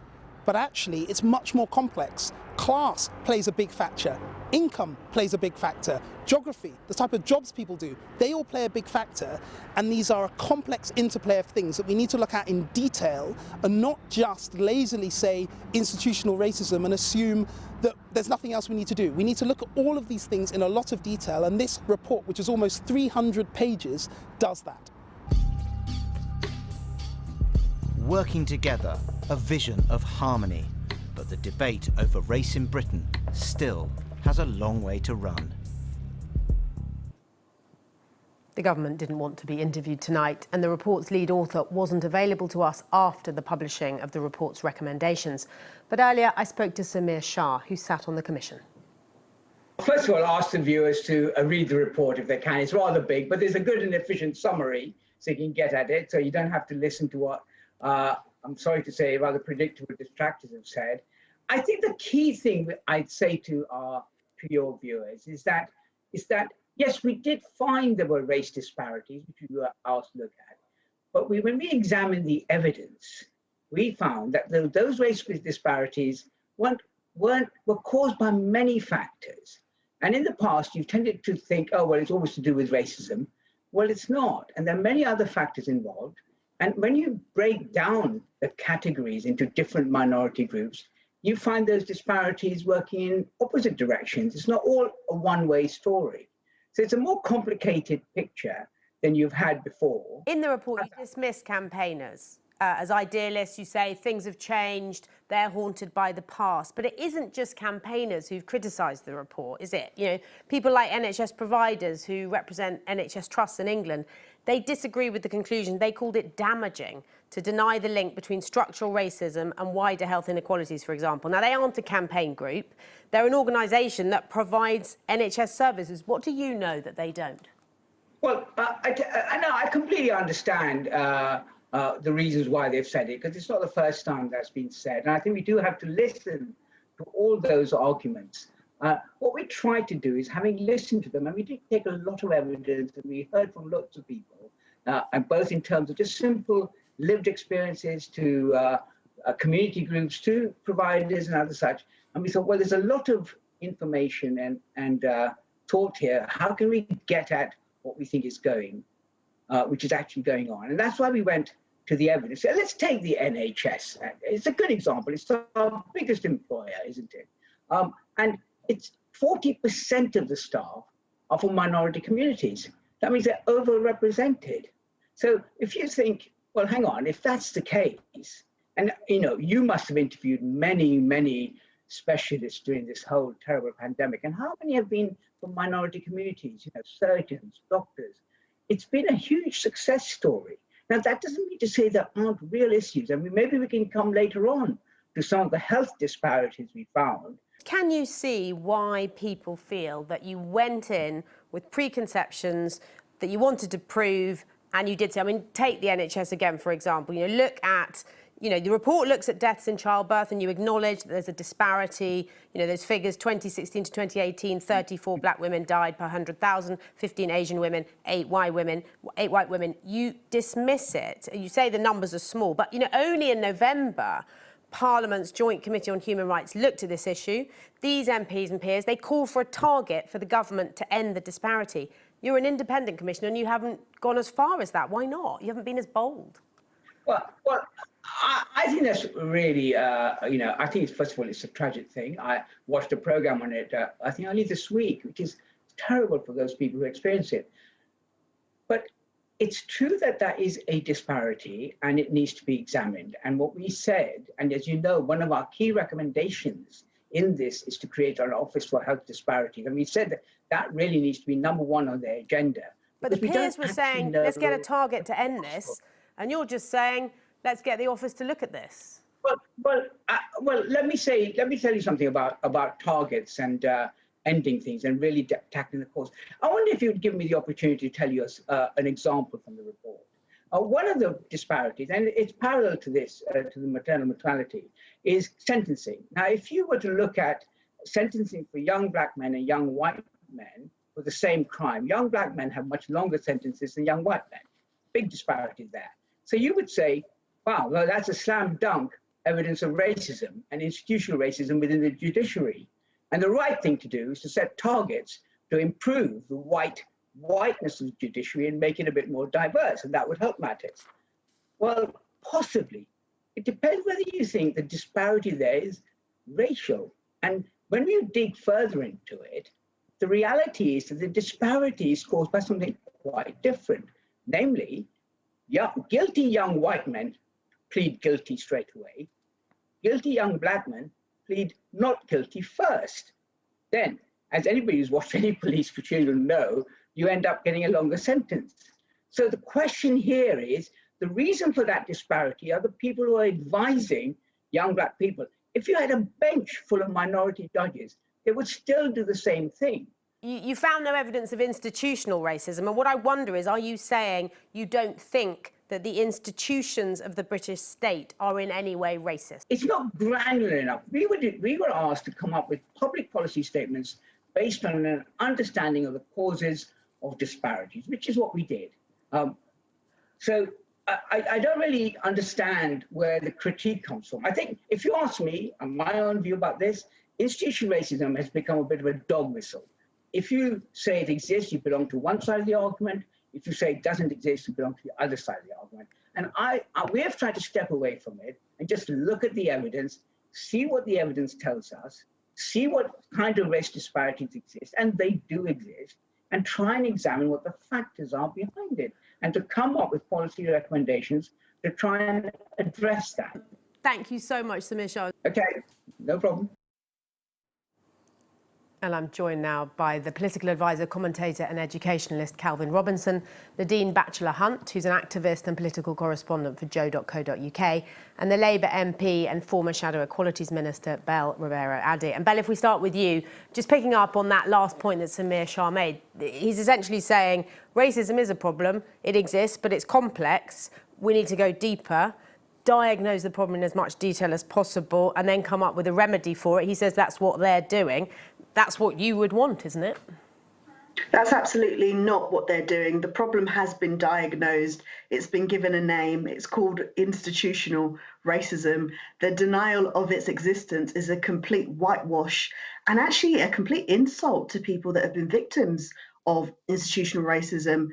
but actually it's much more complex. Class plays a big factor. Income plays a big factor. Geography, the type of jobs people do, they all play a big factor. And these are a complex interplay of things that we need to look at in detail and not just lazily say institutional racism and assume that there's nothing else we need to do. We need to look at all of these things in a lot of detail, and this report, which is almost 300 pages, does that. Working together, a vision of harmony. But the debate over race in Britain still has a long way to run. The government didn't want to be interviewed tonight, and the report's lead author wasn't available to us after the publishing of the report's recommendations. But earlier, I spoke to Samir Shah, who sat on the commission. First of all, ask the viewers to read the report if they can. It's rather big, but there's a good and efficient summary so you can get at it, so you don't have to listen to what, I'm sorry to say, rather predictable distractors have said. I think the key thing that I'd say to your viewers is that yes, we did find there were race disparities, which we were asked to look at. But when we examined the evidence, we found that those race disparities were caused by many factors. And in the past, you've tended to think, oh, well, it's always to do with racism. Well, it's not. And there are many other factors involved. And when you break down the categories into different minority groups, you find those disparities working in opposite directions. It's not all a one-way story. So it's a more complicated picture than you've had before. In the report, you dismiss campaigners as idealists. You say things have changed, they're haunted by the past. But it isn't just campaigners who've criticised the report, is it? You know, people like NHS providers who represent NHS trusts in England, they disagree with the conclusion. They called it damaging to deny the link between structural racism and wider health inequalities, for example. Now, they aren't a campaign group. They're an organisation that provides NHS services. What do you know that they don't? Well, I completely understand the reasons why they've said it, because it's not the first time that's been said. And I think we do have to listen to all those arguments. What we tried to do is, having listened to them, and we did take a lot of evidence, and we heard from lots of people, and both in terms of just simple lived experiences to community groups, to providers and other such. And we thought, well, there's a lot of information and thought here. How can we get at what we think is going, which is actually going on? And that's why we went to the evidence. So let's take the NHS. It's a good example. It's our biggest employer, isn't it? And it's 40% of the staff are from minority communities. That means they're overrepresented. So if you think, well, hang on, if that's the case, and you must have interviewed many specialists during this whole terrible pandemic, and how many have been from minority communities? Surgeons, doctors. It's been a huge success story. Now, that doesn't mean to say there aren't real issues. I mean, maybe we can come later on to some of the health disparities we found. Can you see why people feel that you went in with preconceptions that you wanted to prove, and you did so? I mean, take the NHS again, for example. Look at, the report looks at deaths in childbirth, and you acknowledge that there's a disparity. Those figures, 2016 to 2018, 34 black women died per 100,000, 15 Asian women, 8 white women. You dismiss it. You say the numbers are small, but, only in November, Parliament's Joint Committee on Human Rights looked at this issue. These MPs and peers, they call for a target for the government to end the disparity. You're an independent commissioner and you haven't gone as far as that. Why not? You haven't been as bold. Well, I think that's really, I think, first of all, it's a tragic thing. I watched a program on it, I think only this week, which is terrible for those people who experience it. But it's true that there is a disparity and it needs to be examined. And what we said, and as you know, one of our key recommendations in this is to create an Office for Health Disparities. And we said that really needs to be number one on their agenda. But the peers were saying, let's get a target to end this. And you're just saying, let's get the office to look at this. Well, let me tell you something about targets and ending things and really tackling the cause. I wonder if you'd give me the opportunity to tell you an example from the report. One of the disparities, and it's parallel to this, to the maternal mortality, is sentencing. Now, if you were to look at sentencing for young black men and young white men for the same crime, young black men have much longer sentences than young white men. Big disparity there. So you would say, wow, well, that's a slam dunk evidence of racism and institutional racism within the judiciary. And the right thing to do is to set targets to improve the whiteness of the judiciary and make it a bit more diverse, and that would help matters. Well, possibly. It depends whether you think the disparity there is racial. And when you dig further into it, the reality is that the disparity is caused by something quite different. Namely, guilty young white men plead guilty straight away. Guilty young black men plead not guilty first. Then, as anybody who's watched any police proceeding will know, you end up getting a longer sentence. So the question here is, the reason for that disparity are the people who are advising young black people. If you had a bench full of minority judges, they would still do the same thing. You found no evidence of institutional racism, and what I wonder is, are you saying you don't think that the institutions of the British state are in any way racist? It's not granular enough. We were asked to come up with public policy statements based on an understanding of the causes of disparities, which is what we did. So I don't really understand where the critique comes from. I think if you ask me, and my own view about this, institutional racism has become a bit of a dog whistle. If you say it exists, you belong to one side of the argument. If you say it doesn't exist, you belong to the other side of the argument. And we have tried to step away from it and just look at the evidence, see what the evidence tells us, see what kind of race disparities exist, and they do exist, and try and examine what the factors are behind it, and to come up with policy recommendations to try and address that. Thank you so much, Samir Shah. Okay, no problem. And I'm joined now by the political advisor, commentator and educationalist Calvin Robinson, Nadine Batchelor-Hunt, who's an activist and political correspondent for joe.co.uk, and the Labour MP and former Shadow Equalities Minister, Belle Rivera-Addy. And Belle, if we start with you, just picking up on that last point that Samir Shah made, he's essentially saying racism is a problem, it exists, but it's complex, we need to go deeper, diagnose the problem in as much detail as possible, and then come up with a remedy for it. He says that's what they're doing. That's what you would want, isn't it? That's absolutely not what they're doing. The problem has been diagnosed. It's been given a name. It's called institutional racism. The denial of its existence is a complete whitewash and actually a complete insult to people that have been victims of institutional racism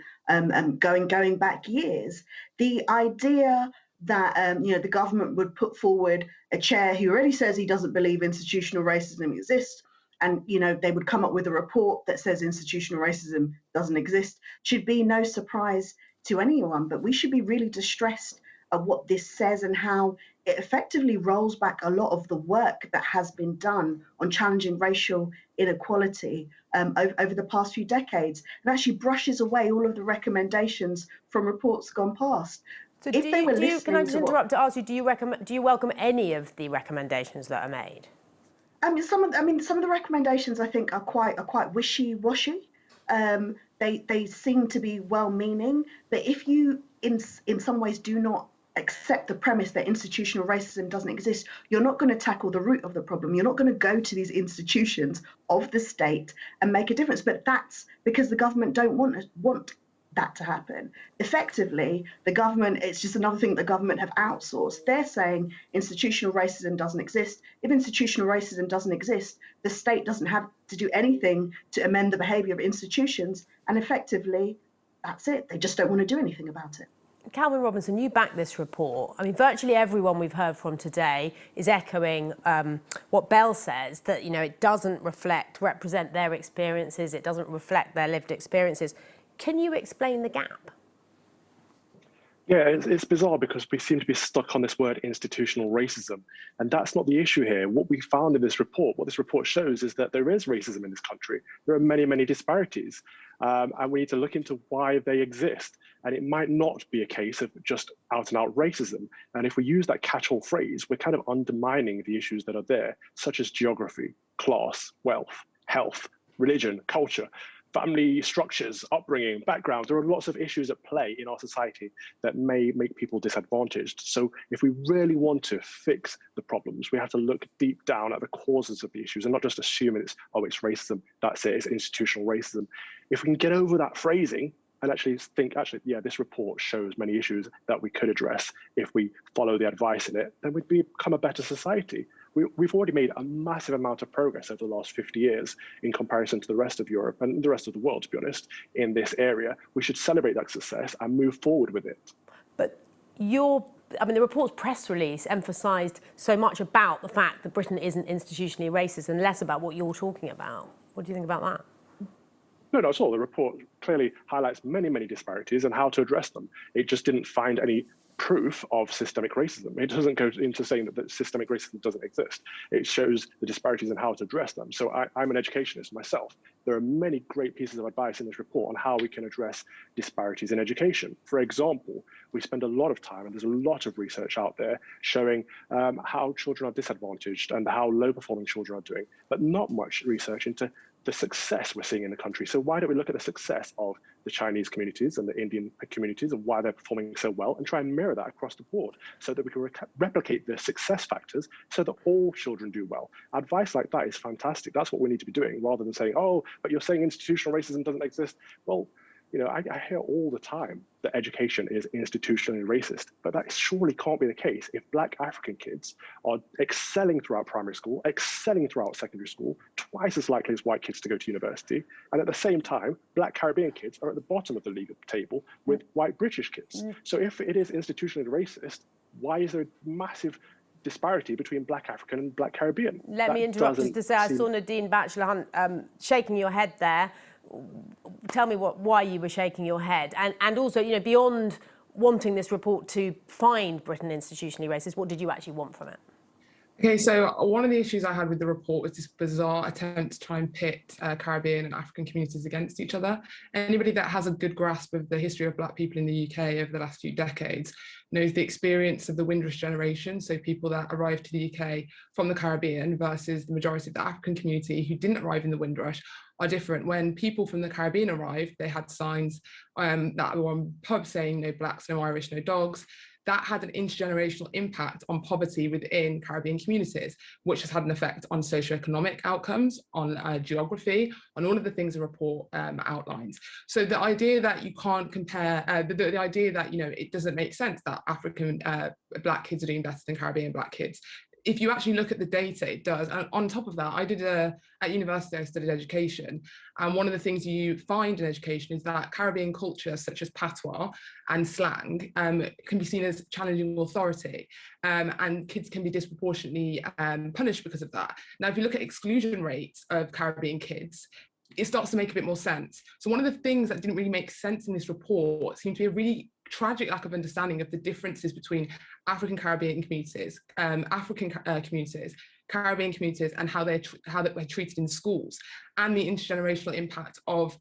going back years. The idea that the government would put forward a chair who already says he doesn't believe institutional racism exists, and they would come up with a report that says institutional racism doesn't exist, should be no surprise to anyone. But we should be really distressed at what this says and how it effectively rolls back a lot of the work that has been done on challenging racial inequality over the past few decades, and actually brushes away all of the recommendations from reports gone past. So can I just interrupt to ask you, do you welcome any of the recommendations that are made? Some of the recommendations I think are quite wishy-washy. They seem to be well-meaning, but if you in some ways do not accept the premise that institutional racism doesn't exist, you're not going to tackle the root of the problem. You're not going to go to these institutions of the state and make a difference. But that's because the government don't want that to happen. Effectively, the government, it's just another thing the government have outsourced. They're saying institutional racism doesn't exist. If institutional racism doesn't exist, the state doesn't have to do anything to amend the behaviour of institutions, and effectively, that's it. They just don't want to do anything about it. Calvin Robinson, you back this report. I mean, virtually everyone we've heard from today is echoing what Belle says, that, it doesn't represent their experiences, it doesn't reflect their lived experiences. Can you explain the gap? Yeah, it's bizarre because we seem to be stuck on this word institutional racism, and that's not the issue here. What we found in this report, what this report shows, is that there is racism in this country. There are many, many disparities, and we need to look into why they exist. And it might not be a case of just out and out racism. And if we use that catch-all phrase, we're kind of undermining the issues that are there, such as geography, class, wealth, health, religion, culture, family structures, upbringing, backgrounds. There are lots of issues at play in our society that may make people disadvantaged. So if we really want to fix the problems, we have to look deep down at the causes of the issues and not just assume it's racism, that's it, it's institutional racism. If we can get over that phrasing and actually think, yeah, this report shows many issues that we could address if we follow the advice in it, then we'd become a better society. We've already made a massive amount of progress over the last 50 years in comparison to the rest of Europe and the rest of the world, to be honest, in this area. We should celebrate that success and move forward with it. But the report's press release emphasised so much about the fact that Britain isn't institutionally racist and less about what you're talking about. What do you think about that? No, not at all. The report clearly highlights many, many disparities and how to address them. It just didn't find any proof of systemic racism. It doesn't go into saying that systemic racism doesn't exist. It shows the disparities and how to address them. So I'm an educationist myself. There are many great pieces of advice in this report on how we can address disparities in education. For example, we spend a lot of time, and there's a lot of research out there showing how children are disadvantaged and how low-performing children are doing, but not much research into the success we're seeing in the country. So why don't we look at the success of the Chinese communities and the Indian communities and why they're performing so well, and try and mirror that across the board so that we can replicate the success factors so that all children do well. Advice like that is fantastic. That's what we need to be doing, rather than saying, oh, but you're saying institutional racism doesn't exist. Well, you know, I hear all the time that education is institutionally racist, but that surely can't be the case if Black African kids are excelling throughout primary school, excelling throughout secondary school, twice as likely as white kids to go to university, and at the same time, Black Caribbean kids are at the bottom of the league table with white British kids. So if it is institutionally racist, why is there a massive disparity between Black African and Black Caribbean? Let me interrupt just to say, I saw Nadine Batchelor-Hunt shaking your head there. Tell me why you were shaking your head, and also, you know, beyond wanting this report to find Britain institutionally racist, what did you actually want from it? Okay, so one of the issues I had with the report was this bizarre attempt to try and pit Caribbean and African communities against each other. Anybody that has a good grasp of the history of Black people in the UK over the last few decades knows the experience of the Windrush generation, so people that arrived to the UK from the Caribbean versus the majority of the African community who didn't arrive in the Windrush, are different. When people from the Caribbean arrived, they had signs that were on pubs saying no Blacks, no Irish, no dogs. That had an intergenerational impact on poverty within Caribbean communities, which has had an effect on socioeconomic outcomes, on geography, on all of the things the report outlines. So the idea that you can't compare, the idea that, you know, it doesn't make sense that African Black kids are doing better than Caribbean Black kids. If you actually look at the data, it does. And on top of that, at university, I studied education. And one of the things you find in education is that Caribbean culture, such as patois and slang, can be seen as challenging authority. And kids can be disproportionately punished because of that. Now, if you look at exclusion rates of Caribbean kids, it starts to make a bit more sense. So one of the things that didn't really make sense in this report seemed to be a really tragic lack of understanding of the differences between African Caribbean communities, communities, Caribbean communities, and how they're treated in schools, and the intergenerational impact of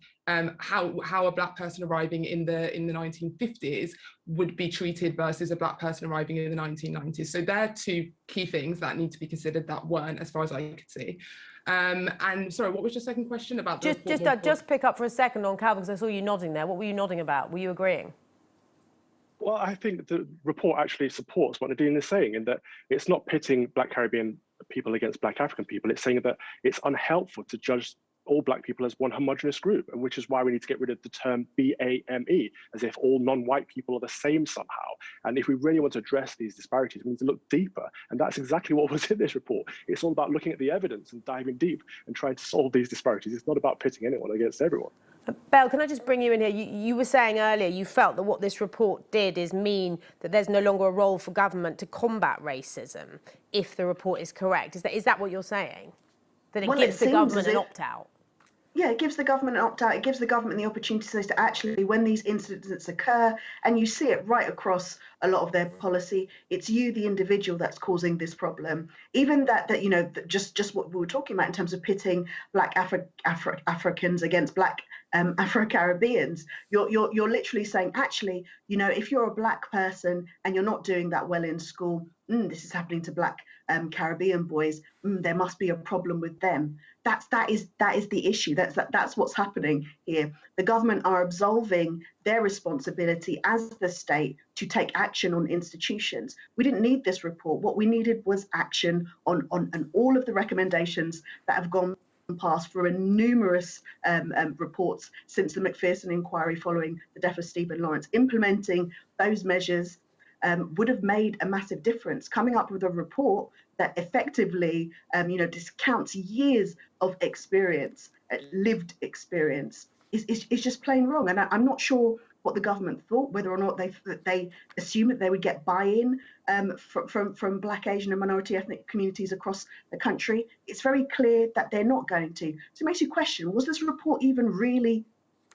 how a Black person arriving in the 1950s would be treated versus a Black person arriving in the 1990s. So they're two key things that need to be considered that weren't, as far as I could see. And sorry, what was your second question about? Just pick up for a second on Calvin, because I saw you nodding there. What were you nodding about? Were you agreeing? Well, I think the report actually supports what Nadine is saying, in that it's not pitting Black Caribbean people against Black African people. It's saying that it's unhelpful to judge all Black people as one homogenous group, and which is why we need to get rid of the term BAME, as if all non-white people are the same somehow. And if we really want to address these disparities, we need to look deeper. And that's exactly what was in this report. It's all about looking at the evidence and diving deep and trying to solve these disparities. It's not about pitting anyone against everyone. Belle, can I just bring you in here? You were saying earlier you felt that what this report did is mean that there's no longer a role for government to combat racism, if the report is correct. Is that what you're saying? That it gives the government an opt-out? Yeah, it gives the government an opt-out. It gives the government the opportunity to actually, when these incidents occur, and you see it right across a lot of their policy, it's you, the individual, that's causing this problem. Even that you know, just what we were talking about in terms of pitting Black Africans against Black Afro-Caribbeans, you're literally saying, actually, you know, if you're a Black person and you're not doing that well in school, this is happening to Black Caribbean boys, there must be a problem with them. That is the issue. That's what's happening here. The government are absolving their responsibility as the state to take action on institutions. We didn't need this report. What we needed was action on all of the recommendations that have gone past for numerous reports since the Macpherson inquiry following the death of Stephen Lawrence. Implementing those measures would have made a massive difference. Coming up with a report that effectively, discounts years of experience, lived experience, is just plain wrong. And I'm not sure what the government thought, whether or not they assumed that they would get buy-in from Black, Asian and minority ethnic communities across the country. It's very clear that they're not going to. So it makes you question, was this report even really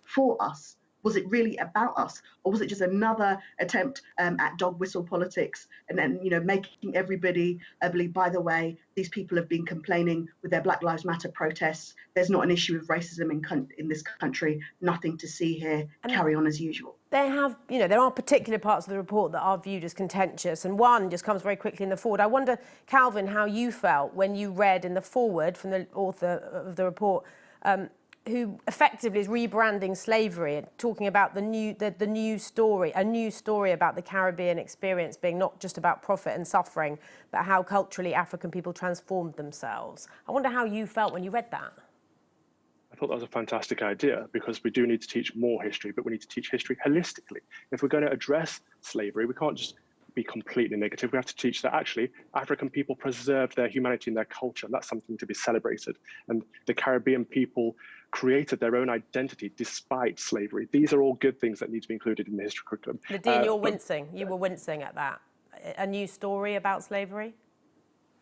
for us? Was it really about us, or was it just another attempt at dog whistle politics, and then, you know, making everybody believe, by the way, these people have been complaining with their Black Lives Matter protests. There's not an issue of racism in this country. Nothing to see here. Carry on as usual. They have, you know, there are particular parts of the report that are viewed as contentious, and one just comes very quickly in the forward. I wonder, Calvin, how you felt when you read in the forward from the author of the report, who effectively is rebranding slavery and talking about the new story, a new story about the Caribbean experience being not just about profit and suffering, but how culturally African people transformed themselves. I wonder how you felt when you read that. I thought that was a fantastic idea, because we do need to teach more history, but we need to teach history holistically. If we're going to address slavery, we can't just be completely negative. We have to teach that actually African people preserved their humanity and their culture, and that's something to be celebrated. And the Caribbean people created their own identity despite slavery. These are all good things that need to be included in the history curriculum. Nadine, you're wincing. You were wincing at that. A new story about slavery?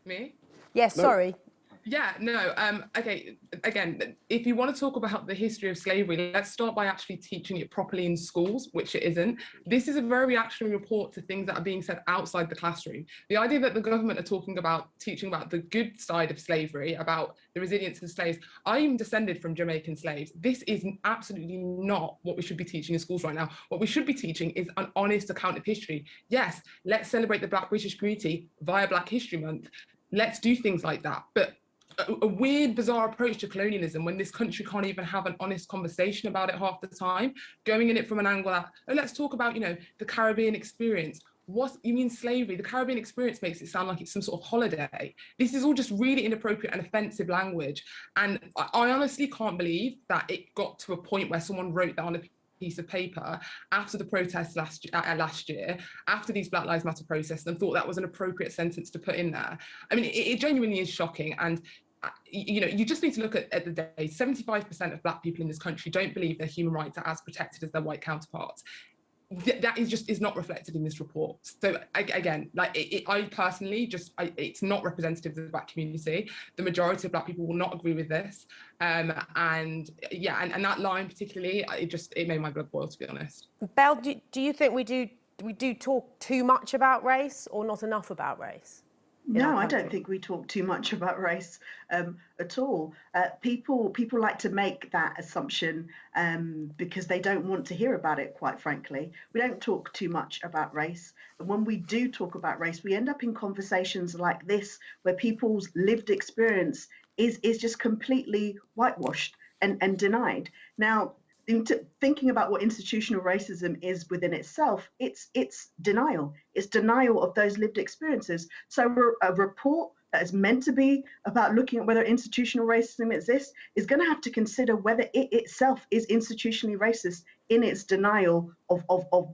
Me? Yes, no. Sorry. Yeah, no, okay, again, if you want to talk about the history of slavery, let's start by actually teaching it properly in schools, which it isn't. This is a very reactionary report to things that are being said outside the classroom. The idea that the government are talking about, teaching about the good side of slavery, about the resilience of slaves. I'm descended from Jamaican slaves. This is absolutely not what we should be teaching in schools right now. What we should be teaching is an honest account of history. Yes, let's celebrate the Black British community via Black History Month. Let's do things like that. But a weird, bizarre approach to colonialism when this country can't even have an honest conversation about it half the time, going in it from an angle that, oh, let's talk about, you know, the Caribbean experience. What, you mean slavery? The Caribbean experience makes it sound like it's some sort of holiday. This is all just really inappropriate and offensive language. And I honestly can't believe that it got to a point where someone wrote that on a piece of paper after the protests last year, after these Black Lives Matter protests, and thought that was an appropriate sentence to put in there. I mean, it genuinely is shocking. And you know, you just need to look at the day. 75% of Black people in this country don't believe their human rights are as protected as their white counterparts. That is not reflected in this report. So again, like I personally it's not representative of the Black community. The majority of Black people will not agree with this, and yeah, and that line particularly, it made my blood boil, to be honest. Belle, do you think we do talk too much about race or not enough about race? No, I don't think we talk too much about race at all. People like to make that assumption because they don't want to hear about it, quite frankly. We don't talk too much about race. And when we do talk about race, we end up in conversations like this, where people's lived experience is just completely whitewashed and denied. Now, thinking about what institutional racism is within itself, it's denial. It's denial of those lived experiences. So a report that is meant to be about looking at whether institutional racism exists is going to have to consider whether it itself is institutionally racist in its denial of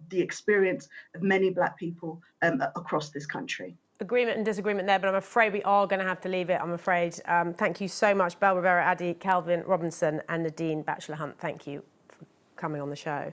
the experience of many Black people across this country. Agreement and disagreement there, but I'm afraid we are going to have to leave it, I'm afraid. Thank you so much, Belle Rivera Addy, Calvin Robinson and Nadine Batchelor-Hunt. Thank you for coming on the show.